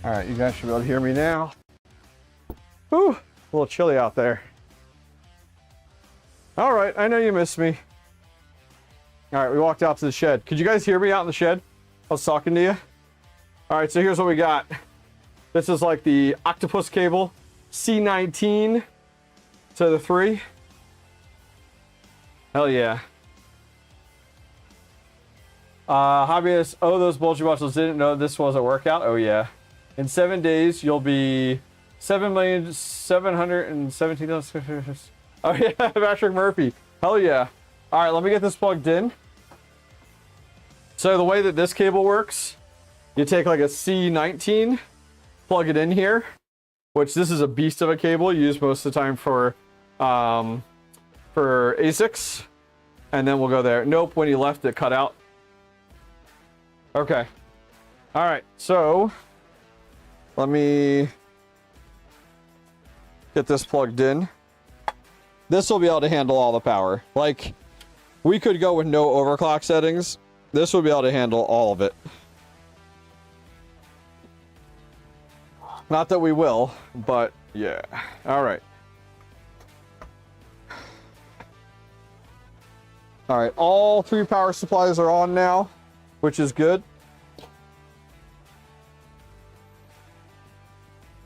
All right, you guys should be able to hear me now. Whew, a little chilly out there. All right, I know you missed me. All right, we walked out to the shed. Could you guys hear me out in the shed? I was talking to you. All right, so here's what we got. This is like the octopus cable, C19 to the 3. Hell yeah. Hobbyist, oh, those bulgy muscles didn't know this was a workout. Oh yeah. In 7 days, you'll be 7,717,000. Oh yeah, Patrick Murphy. Hell yeah. All right, let me get this plugged in. So the way that this cable works, you take like a C19, plug it in here, which this is a beast of a cable used most of the time for ASICs, and then we'll go there. Nope, when you left it cut out. Okay. All right, so let me get this plugged in. This will be able to handle all the power. Like, we could go with no overclock settings. This will be able to handle all of it. Not that we will, but yeah. All right. All right, all 3 power supplies are on now, which is good.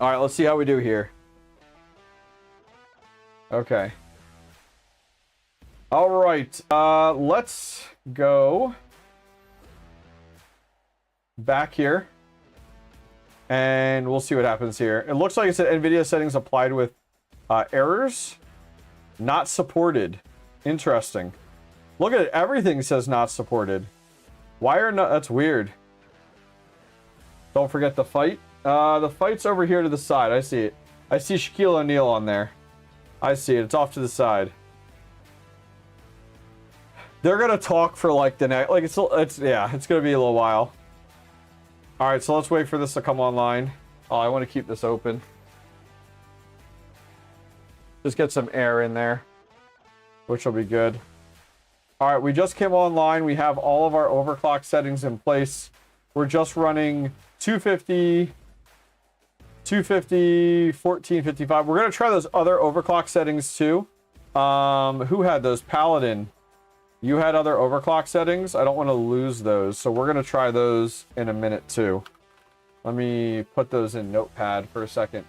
All right, let's see how we do here. Okay. All right, let's go back here and we'll see what happens here. It looks like it said NVIDIA settings applied with errors, not supported. Interesting. Look at it, everything says not supported. Why are not, that's weird. Don't forget the fight. The fight's over here to the side. I see it. I see Shaquille O'Neal on there. I see it. It's off to the side. They're gonna talk for like the next, like it's yeah, it's gonna be a little while. All right, so let's wait for this to come online. Oh, I want to keep this open. Just get some air in there, which will be good. All right, we just came online. We have all of our overclock settings in place. We're just running 250, 1455. We're gonna try those other overclock settings too. Who had those? Paladin. You had other overclock settings. I don't want to lose those, so we're gonna try those in a minute too. Let me put those in Notepad for a second.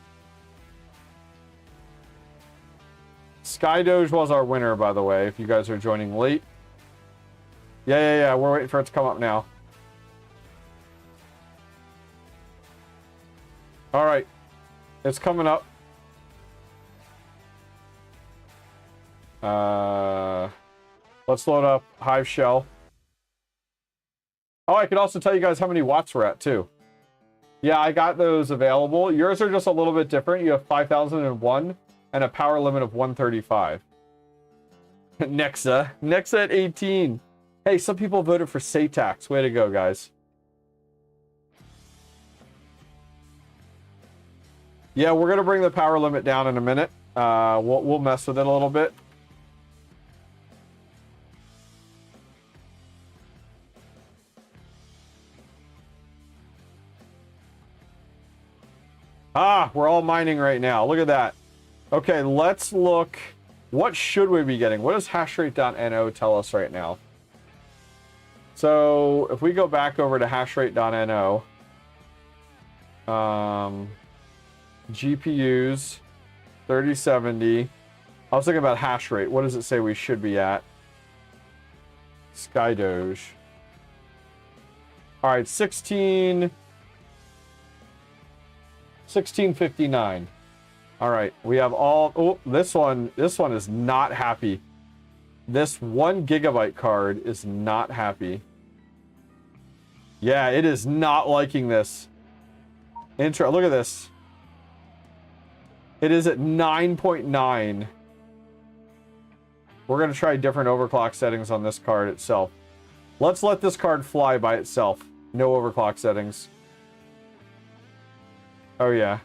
𝐋𝐨𝐲 was our winner, by the way, if you guys are joining late. Yeah, we're waiting for it to come up now. All right, it's coming up. Let's load up Hive Shell. Oh, I could also tell you guys how many watts we're at too. Yeah, I got those available. Yours are just a little bit different. You have 5,001 and a power limit of 135. Nexa at 18. Hey, some people voted for Satax. Way to go, guys. Yeah, we're gonna bring the power limit down in a minute. We'll mess with it a little bit. Ah, we're all mining right now. Look at that. Okay, let's look. What should we be getting? What does hashrate.no tell us right now? So if we go back over to hashrate.no, GPUs 3070. I was thinking about hash rate. What does it say we should be at? 𝐋𝐨𝐲. All right, 1659. All right, we have all. Oh, this one is not happy. This 1 GB card is not happy. Yeah, it is not liking this. Look at this. It is at 9.9. We're gonna try different overclock settings on this card itself. Let's let this card fly by itself. No overclock settings. Oh yeah.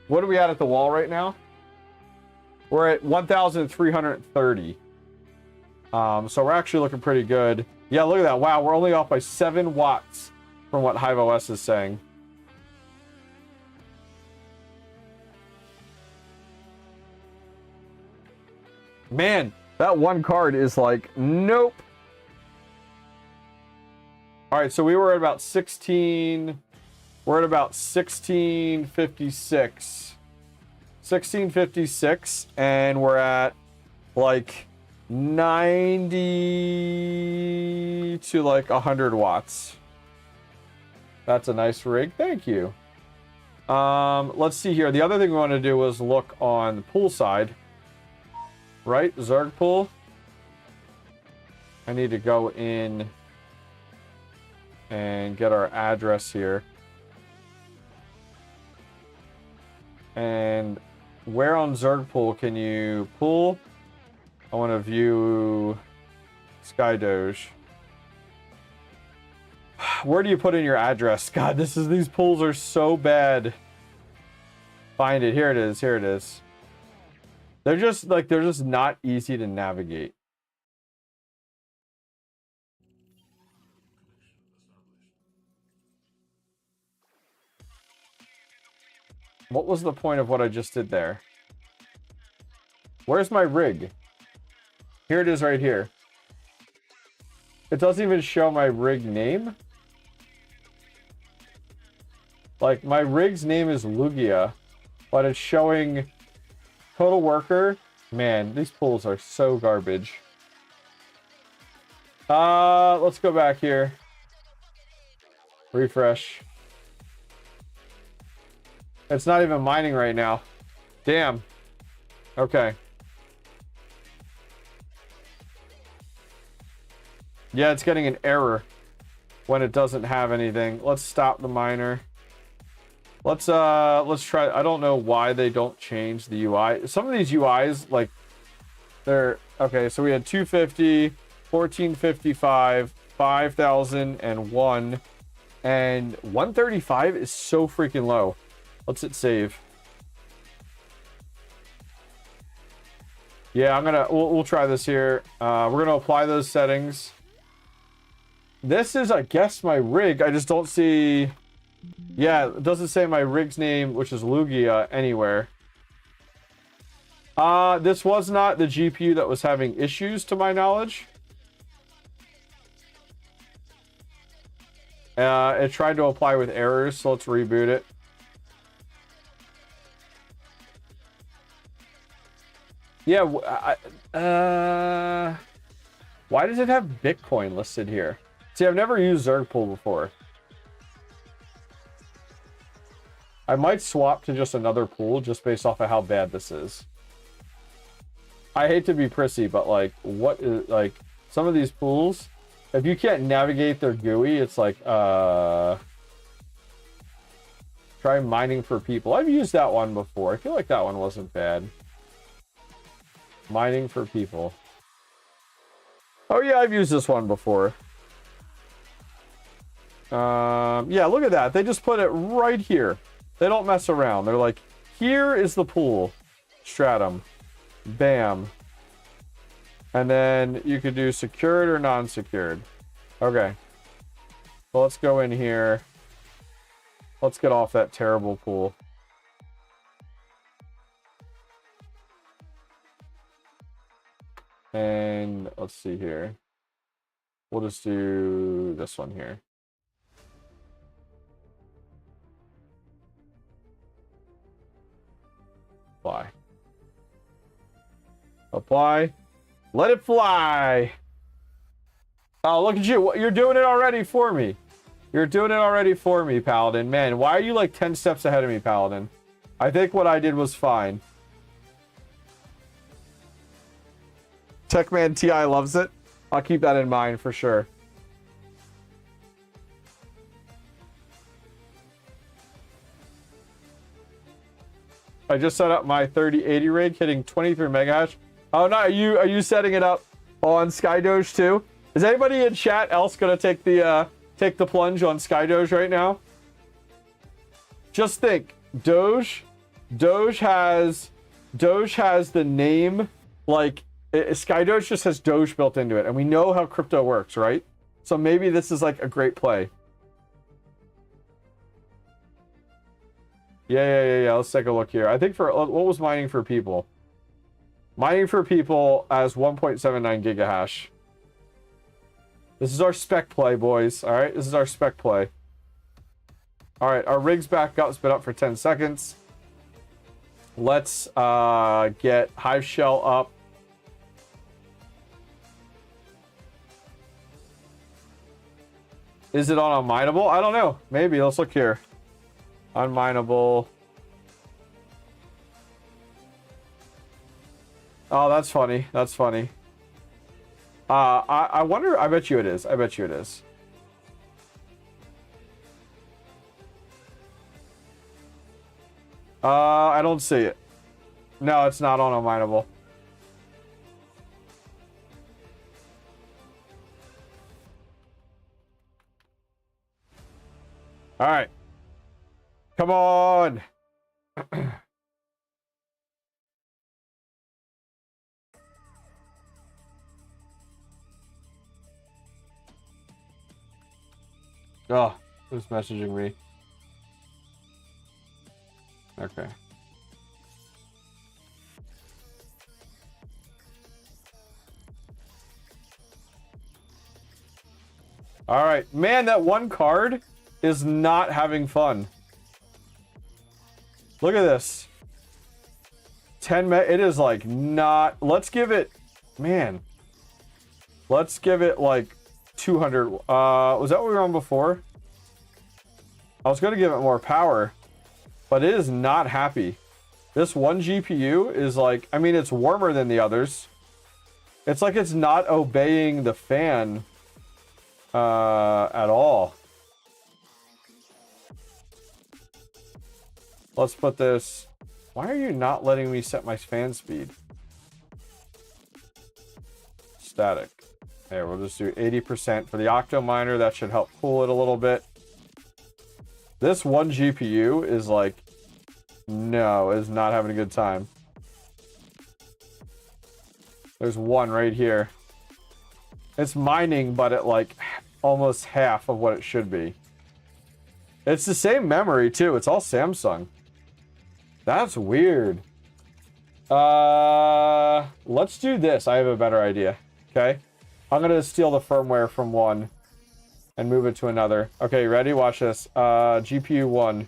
What are we at the wall right now? We're at 1,330. So we're actually looking pretty good. Yeah, look at that. Wow, we're only off by 7 watts from what HiveOS is saying. Man, that one card is like, nope. All right, so we were at about 16. We're at about 1656. 1656, and we're at like 90 to like 100 watts. That's a nice rig. Thank you. Let's see here. The other thing we want to do was look on the pool side. Right? Zerg pool. I need to go in and get our address here. And where on Zerg pool can you pull? I want to view �սկ𝐨𝐲. Where do you put in your address? God, these pools are so bad. Find it. Here it is. Here it is. They're just not easy to navigate. What was the point of what I just did there? Where's my rig? Here it is right here. It doesn't even show my rig name. Like, my rig's name is 𝐓𝐿𝐽𝐽, but it's showing total worker. Man, these pools are so garbage. Let's go back here. Refresh. It's not even mining right now. Damn. Okay. Yeah, it's getting an error when it doesn't have anything. Let's stop the miner. Let's try. I don't know why they don't change the UI. Some of these UIs, like, they're okay. So we had 250, 1455, 5001, and 135 is so freaking low. Let's hit save. Yeah, we'll try this here. We're gonna apply those settings. This is, I guess, my rig. I just don't see. Yeah, it doesn't say my rig's name, which is 𝐓𝐽𝐽, anywhere. This was not the GPU that was having issues, to my knowledge. It tried to apply with errors, so let's reboot it. Yeah, why does it have Bitcoin listed here? See, I've never used Zerg pool before. I might swap to just another pool just based off of how bad this is. I hate to be prissy, but like, what is, like, some of these pools, if you can't navigate their GUI, it's like, try mining for people. I've used that one before. I feel like that one wasn't bad. Mining for people. Oh yeah, I've used this one before. Yeah, look at that. They just put it right here. They don't mess around. They're like, here is the pool. Stratum. Bam. And then you could do secured or non-secured. Okay. Well, let's go in here. Let's get off that terrible pool. And let's see here. We'll just do this one here. Apply. Apply. Let it fly. Oh, look at you. You're doing it already for me. You're doing it already for me, Paladin. Man, why are you like 10 steps ahead of me, Paladin? I think what I did was fine. Techman TI loves it. I'll keep that in mind for sure. I just set up my 3080 rig, hitting 23 megahash. Oh no, are you setting it up on �սկ𝐨𝐲 too? Is anybody in chat else gonna take the plunge on �սկ𝐨𝐲 right now? Just think, Doge has the name, like �սկ𝐨𝐲 just has Doge built into it, and we know how crypto works, right? So maybe this is like a great play. Yeah. Let's take a look here. I think for what was mining for people? Mining for people as 1.79 gigahash. This is our spec play, boys. All right, this is our spec play. All right, our rig's back up. It's been up for 10 seconds. Let's get Hive Shell up. Is it on unmineable? I don't know. Maybe. Let's look here. Unmineable. Oh, that's funny. That's funny. I wonder. I bet you it is. I bet you it is. I don't see it. No, it's not on unmineable. All right. Come on. Oh, who's messaging me? Okay. All right. Man, that one card is not having fun. Look at this. 10 meg. It is like not. Let's give it. Man. Let's give it like 200. Was that what we were on before? I was going to give it more power, but it is not happy. This one GPU is like, I mean, it's warmer than the others. It's like it's not obeying the fan at all. Let's put this. Why are you not letting me set my fan speed? Static. There, we'll just do 80% for the OctoMiner. That should help cool it a little bit. This one GPU is like, no, is not having a good time. There's one right here. It's mining, but at like almost half of what it should be. It's the same memory too. It's all Samsung. That's weird. Let's do this. I have a better idea. Okay. I'm going to steal the firmware from one and move it to another. Okay, ready? Watch this. GPU 1.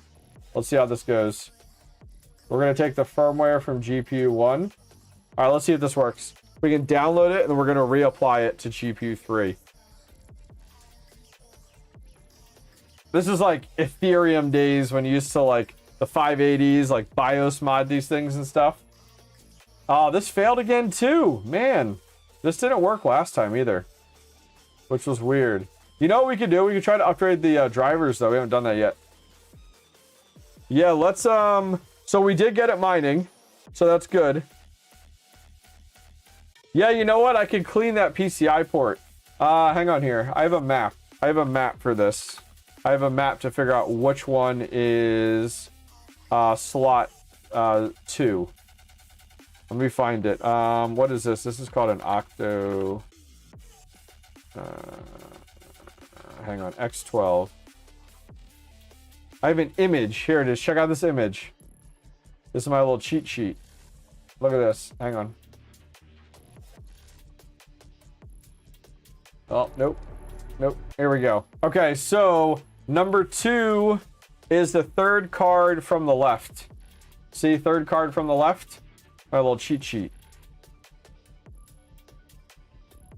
Let's see how this goes. We're going to take the firmware from GPU 1. All right, let's see if this works. We can download it, and then we're going to reapply it to GPU 3. This is like Ethereum days when you used to like the 580s, like BIOS mod these things and stuff. Oh, this failed again too. Man, this didn't work last time either, which was weird. You know what we could do? We could try to upgrade the drivers though. We haven't done that yet. Yeah, let's so we did get it mining, so that's good. Yeah, you know what? I can clean that PCI port. Hang on here. I have a map. I have a map for this. I have a map to figure out which one is slot 2. Let me find it. What is this? This is called an Octo. Hang on, X12. I have an image. Here it is. Check out this image. This is my little cheat sheet. Look at this. Hang on. Oh, nope. Nope. Here we go. Okay, so number 2 is the third card from the left. See, third card from the left? My little cheat sheet.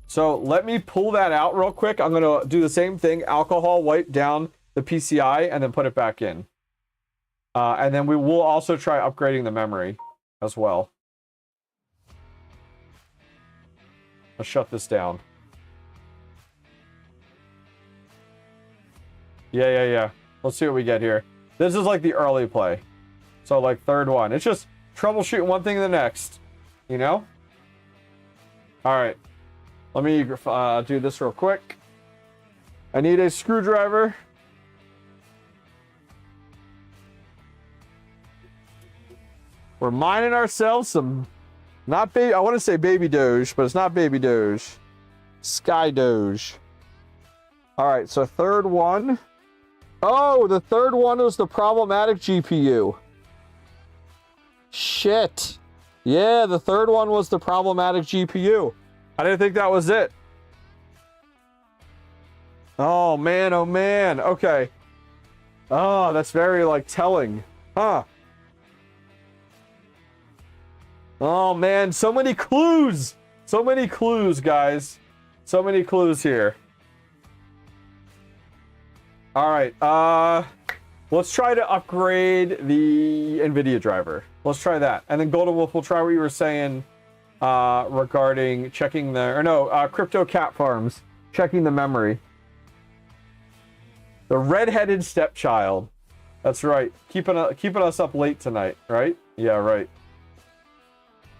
So let me pull that out real quick. I'm going to do the same thing. Alcohol, wipe down the PCI, and then put it back in. And then we will also try upgrading the memory as well. Let's shut this down. Yeah. Let's see what we get here. This is like the early play. So like third one. It's just troubleshooting one thing to the next. You know? Alright. Let me do this real quick. I need a screwdriver. We're mining ourselves some... Not baby... I want to say baby Doge, but it's not baby Doge. Sky Doge. Alright, so third one... Oh, the third one was the problematic GPU. Shit. Yeah, the third one was the problematic GPU. I didn't think that was it. Oh man, oh man. Okay. Oh, that's very like telling. Huh. Oh man, so many clues. So many clues, guys. So many clues here. All right. Let's try to upgrade the NVIDIA driver. Let's try that. And then Golden Wolf, we'll try what you were saying regarding checking the, crypto cat farms, checking the memory. The redheaded stepchild. That's right. Keeping us up late tonight, right? Yeah, right.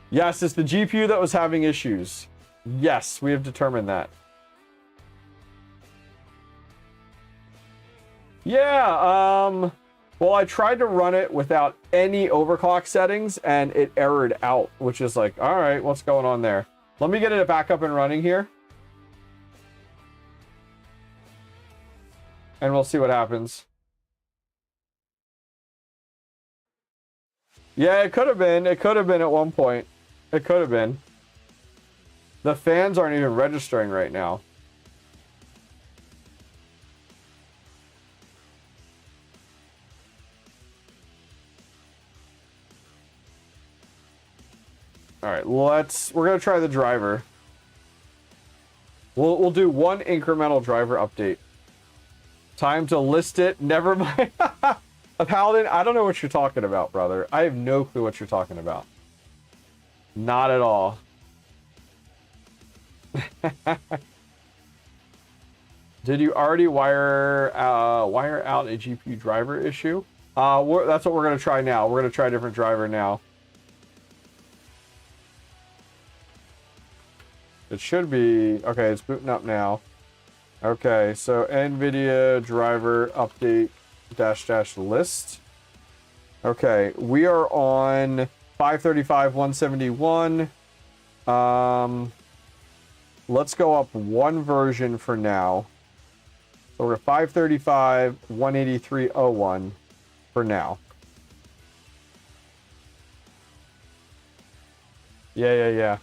Yes, it's the GPU that was having issues. Yes, we have determined that. Yeah, well, I tried to run it without any overclock settings, and it errored out, which is like, all right, what's going on there? Let me get it back up and running here. And we'll see what happens. Yeah, it could have been. It could have been at one point. It could have been. The fans aren't even registering right now. All right, we're gonna try the driver. We'll do one incremental driver update. Time to list it. Never mind. Paladin, I don't know what you're talking about, brother. I have no clue what you're talking about. Not at all. Did you already wire out a GPU driver issue? That's what we're gonna try now. We're gonna try a different driver now. It should be okay. It's booting up now. Okay, so NVIDIA driver update -- list. Okay, we are on 535.171. Let's go up one version for now. So we're at 535.183.01 for now. Yeah.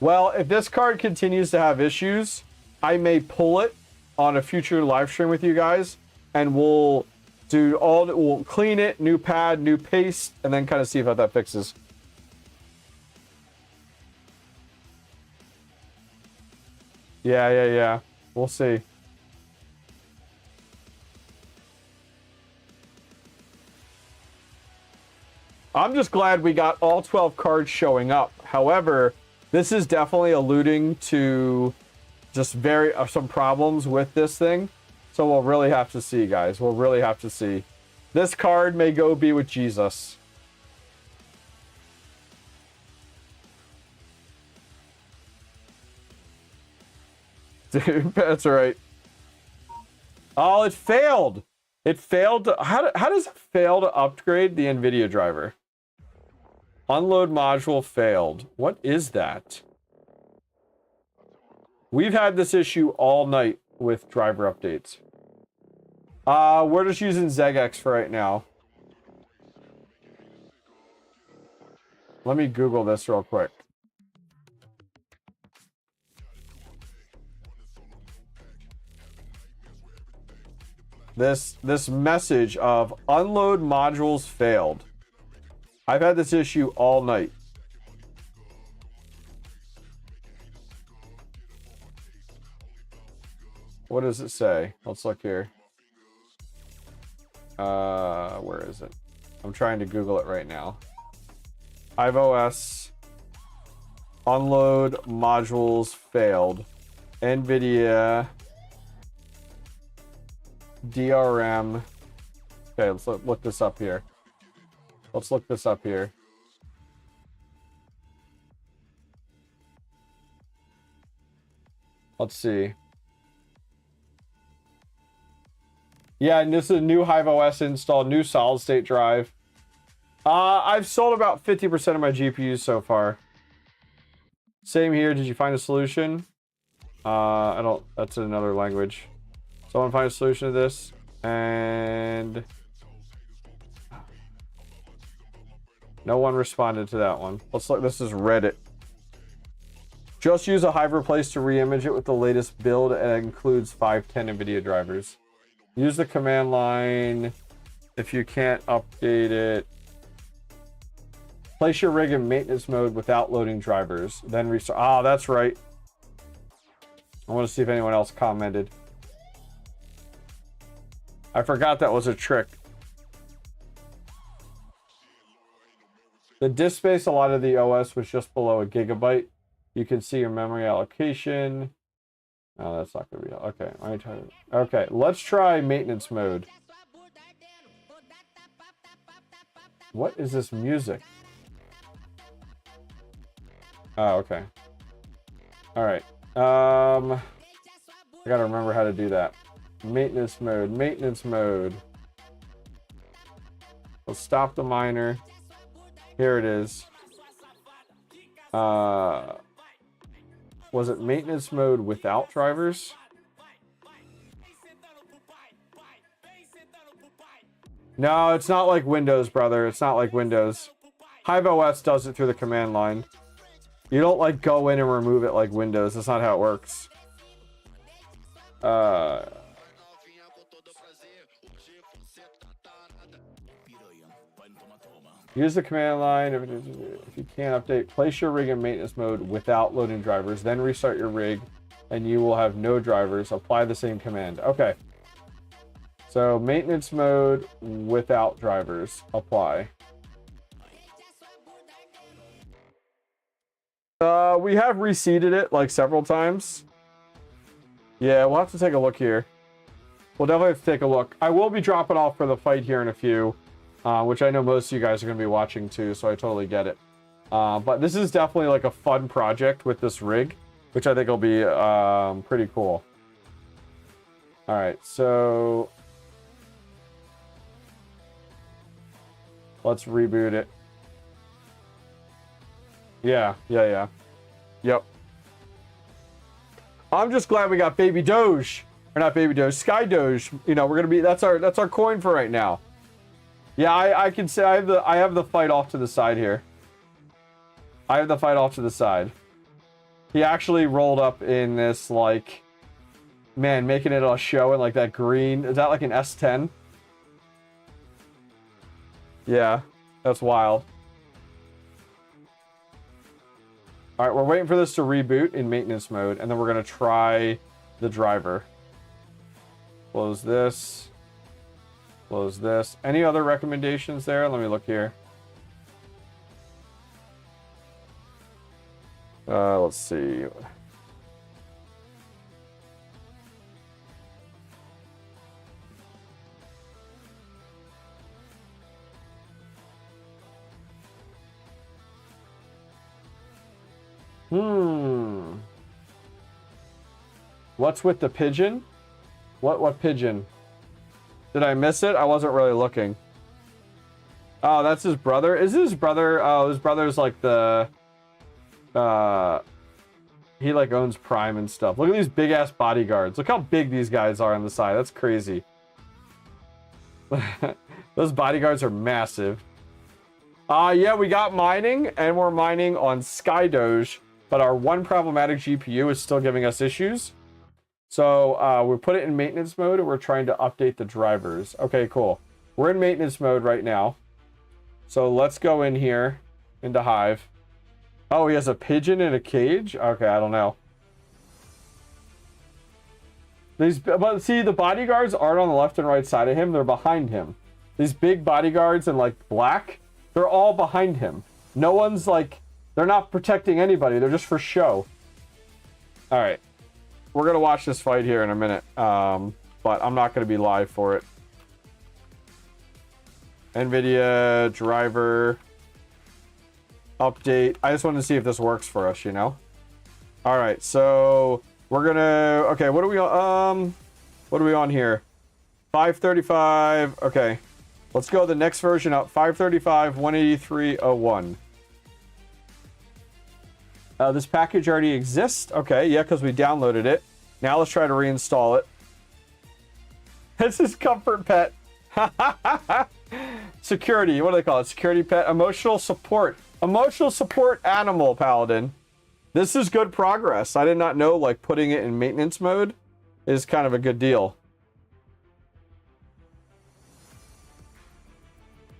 Well, if this card continues to have issues, I may pull it on a future live stream with you guys, and we'll clean it, new pad, new paste, and then kind of see how that fixes. Yeah. We'll see. I'm just glad we got all 12 cards showing up. However, this is definitely alluding to just some problems with this thing. So we'll really have to see, guys. We'll really have to see. This card may go be with Jesus. Dude, that's right. Oh, it failed. It failed to... How does it fail to upgrade the NVIDIA driver? Unload module failed. What is that? We've had this issue all night with driver updates. We're just using 𝐓𝐸X for right now. Let me Google this real quick. This message of unload modules failed. I've had this issue all night. What does it say? Let's look here. Where is it? I'm trying to Google it right now. 𝐼OS unload modules failed. NVIDIA DRM. Okay, let's look this up here. Let's look this up here. Let's see. Yeah, and this is a new 𝐼OS install, new solid state drive. I've sold about 50% of my GPUs so far. Same here. Did you find a solution? I don't. That's in another language. Someone find a solution to this. And No one responded to that one. Let's look. This is Reddit. Just use a HyperPlace to reimage it with the latest build and includes 510 NVIDIA drivers. Use the command line if you can't update it. Place your rig in maintenance mode without loading drivers. Then restart. Ah, that's right. I want to see if anyone else commented. I forgot that was a trick. The disk space, a lot of the OS was just below a gigabyte. You can see your memory allocation. Oh, that's not going to be... Okay, okay, let's try maintenance mode. What is this music? Oh, okay. Alright. I gotta remember how to do that. Maintenance mode, maintenance mode. Let's stop the miner. Here it is. Was it maintenance mode without drivers? No, it's not like Windows, brother. It's not like Windows. HiveOS does it through the command line. You don't like go in and remove it like Windows. That's not how it works. Use the command line. If you can't update, place your rig in maintenance mode without loading drivers. Then restart your rig and you will have no drivers. Apply the same command. Okay. So maintenance mode without drivers. Apply. We have reseeded it like several times. Yeah, we'll have to take a look here. We'll definitely have to take a look. I will be dropping off for the fight here in a few, which I know most of you guys are going to be watching too, so I totally get it. But this is definitely like a fun project with this rig, which I think will be pretty cool. All right, so let's reboot it. Yeah. Yep. I'm just glad we got Baby Doge. Or not Baby Doge, Sky Doge. You know, we're gonna be that's our coin for right now. Yeah, I can say I have the fight off to the side here. I have the fight off to the side. He actually rolled up in this, like, man, making it a show in like that green. Is that like an S10? Yeah, that's wild. All right, we're waiting for this to reboot in maintenance mode, and then we're going to try the driver. Close this. Close this. Any other recommendations there? Let me look here. Let's see. What's with the pigeon? What pigeon? Did I miss it? I wasn't really looking. Oh, that's his brother. Is his brother? Oh, his brother's like the he like owns Prime and stuff. Look at these big ass bodyguards. Look how big these guys are on the side. That's crazy. Those bodyguards are massive. Yeah, we got mining, and we're mining on �սկ𝐲, but our one problematic GPU is still giving us issues. So we put it in maintenance mode, and we're trying to update the drivers. Okay, cool. We're in maintenance mode right now. So let's go in here into Hive. Oh, he has a pigeon in a cage? Okay, I don't know. But see, the bodyguards aren't on the left and right side of him. They're behind him. These big bodyguards in like black, they're all behind him. No one's like, they're not protecting anybody. They're just for show. All right. We're going to watch this fight here in a minute. But I'm not going to be live for it. NVIDIA driver update. I just wanted to see if this works for us, you know? All right. So we're going to, okay, what are we on here? 535. Okay. Let's go the next version up. 535 183.01. This package already exists. Okay, yeah, because we downloaded it. Now let's try to reinstall it. This is Comfort Pet. Security, what do they call it? Security pet, emotional support. Emotional support animal, Paladin. This is good progress. I did not know, like, putting it in maintenance mode is kind of a good deal.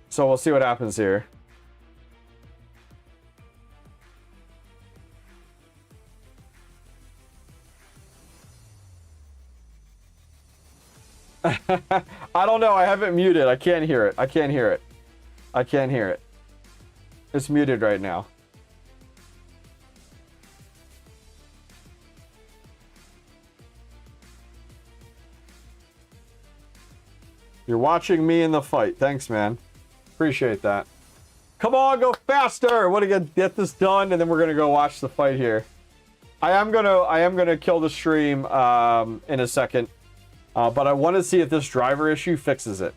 So we'll see what happens here. I don't know. I have it muted. I can't hear it. I can't hear it. I can't hear it. It's muted right now. You're watching me in the fight. Thanks, man. Appreciate that. Come on, go faster! I want to get this done, and then we're gonna go watch the fight here. I am gonna kill the stream in a second. But I want to see if this driver issue fixes it.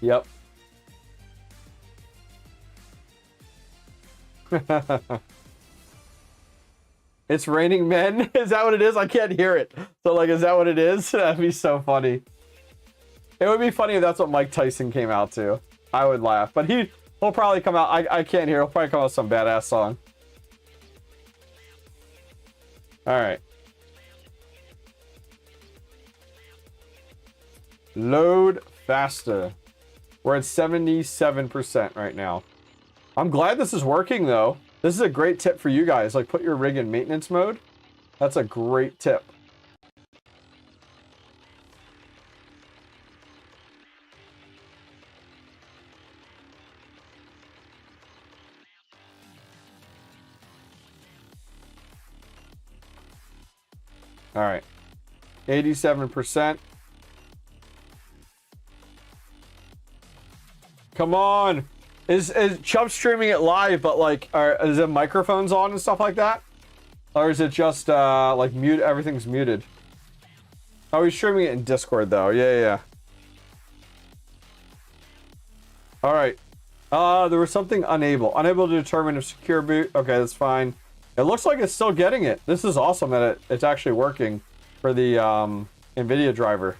Yep. It's raining men? Is that what it is? I can't hear it. So, like, is that what it is? That'd be so funny. It would be funny if that's what Mike Tyson came out to. I would laugh. But he'll probably come out. I can't hear. He'll probably come out with some badass song. All right. Load faster. We're at 77% right now. I'm glad this is working, though. This is a great tip for you guys. Like, put your rig in maintenance mode. That's a great tip. All right, 87%. Come on. Is Chubb streaming it live, but like, is it microphones on and stuff like that? Or is it just like mute? Everything's muted. Oh, he's streaming it in Discord though. Yeah. All right. There was something unable to determine if secure boot. Okay, that's fine. It looks like it's still getting it. This is awesome that it's actually working for the NVIDIA driver.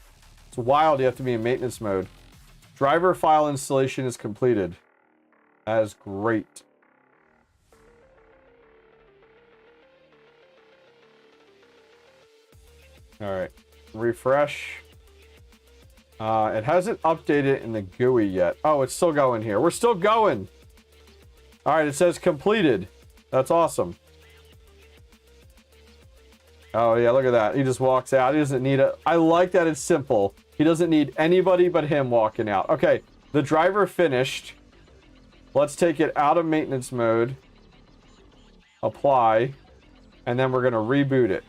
It's wild you have to be in maintenance mode. Driver file installation is completed. That is great. All right, refresh. It hasn't updated in the GUI yet. Oh, it's still going here. We're still going. All right, it says completed. That's awesome. Oh, yeah, look at that. He just walks out. He doesn't need it. I like that it's simple. He doesn't need anybody but him walking out. Okay, the driver finished. Let's take it out of maintenance mode. Apply. And then we're going to reboot it.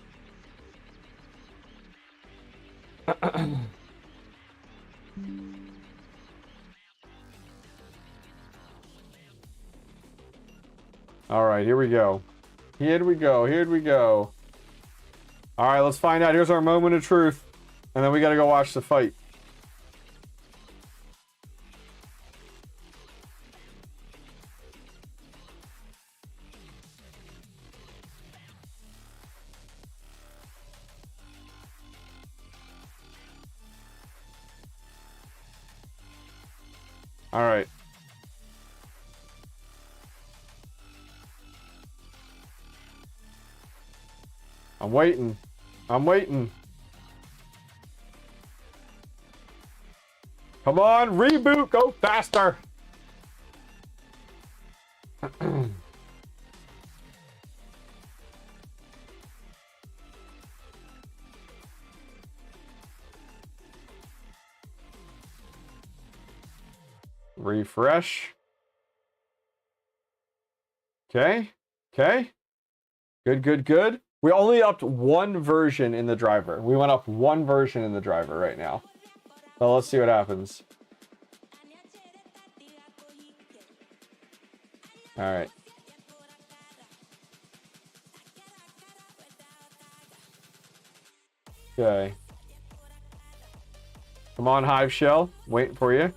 All right, here we go. Here we go. All right, let's find out. Here's our moment of truth. And then we got to go watch the fight. All right. I'm waiting. Come on, reboot, go faster. Refresh. Okay. Good. We only upped one version in the driver. We went up one version in the driver right now. So let's see what happens. All right. Okay. Come on, Hive Shell. Waiting for you.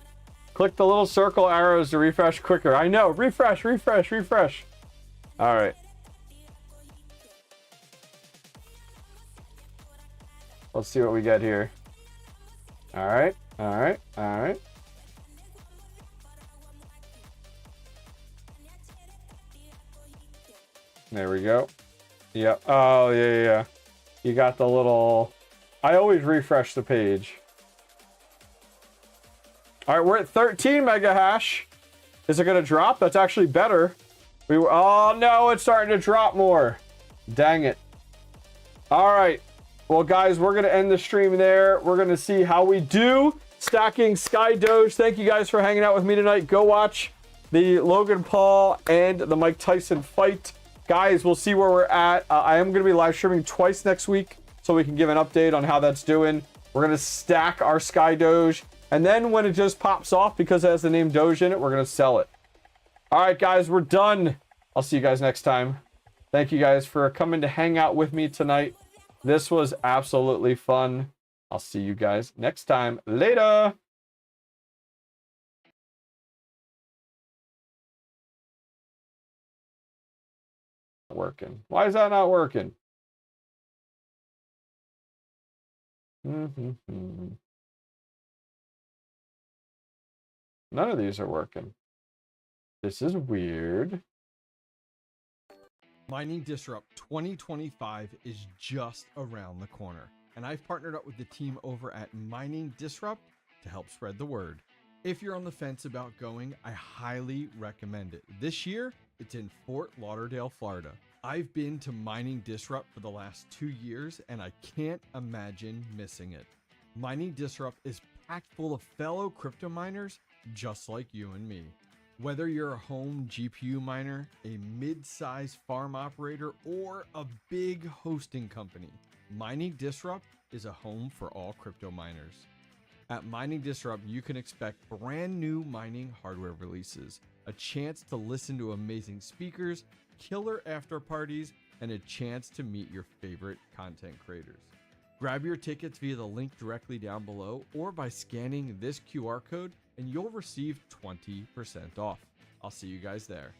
Click the little circle arrows to refresh quicker. I know. Refresh. All right. Let's see what we get here. All right, all right, all right. There we go. Yep. Oh, yeah. You got the little... I always refresh the page. All right, we're at 13 mega hash. Is it going to drop? That's actually better. Oh, no, it's starting to drop more. Dang it. All right. Well, guys, we're going to end the stream there. We're going to see how we do stacking 𝐲𝐲. Thank you guys for hanging out with me tonight. Go watch the Logan Paul and the Mike Tyson fight. Guys, we'll see where we're at. I am going to be live streaming twice next week so we can give an update on how that's doing. We're going to stack our 𝐲𝐲. And then when it just pops off because it has the name Doge in it, we're going to sell it. All right, guys, we're done. I'll see you guys next time. Thank you guys for coming to hang out with me tonight. This was absolutely fun. I'll see you guys next time. Later. Working. Why is that not working? None of these are working. This is weird. Mining Disrupt 2025 is just around the corner, and I've partnered up with the team over at Mining Disrupt to help spread the word. If you're on the fence about going, I highly recommend it. This year, it's in Fort Lauderdale, Florida. I've been to Mining Disrupt for the last 2 years, and I can't imagine missing it. Mining Disrupt is packed full of fellow crypto miners just like you and me. Whether you're a home GPU miner, a mid-sized farm operator, or a big hosting company, Mining Disrupt is a home for all crypto miners. At Mining Disrupt, you can expect brand new mining hardware releases, a chance to listen to amazing speakers, killer after parties, and a chance to meet your favorite content creators. Grab your tickets via the link directly down below or by scanning this QR code and you'll receive 20% off. I'll see you guys there.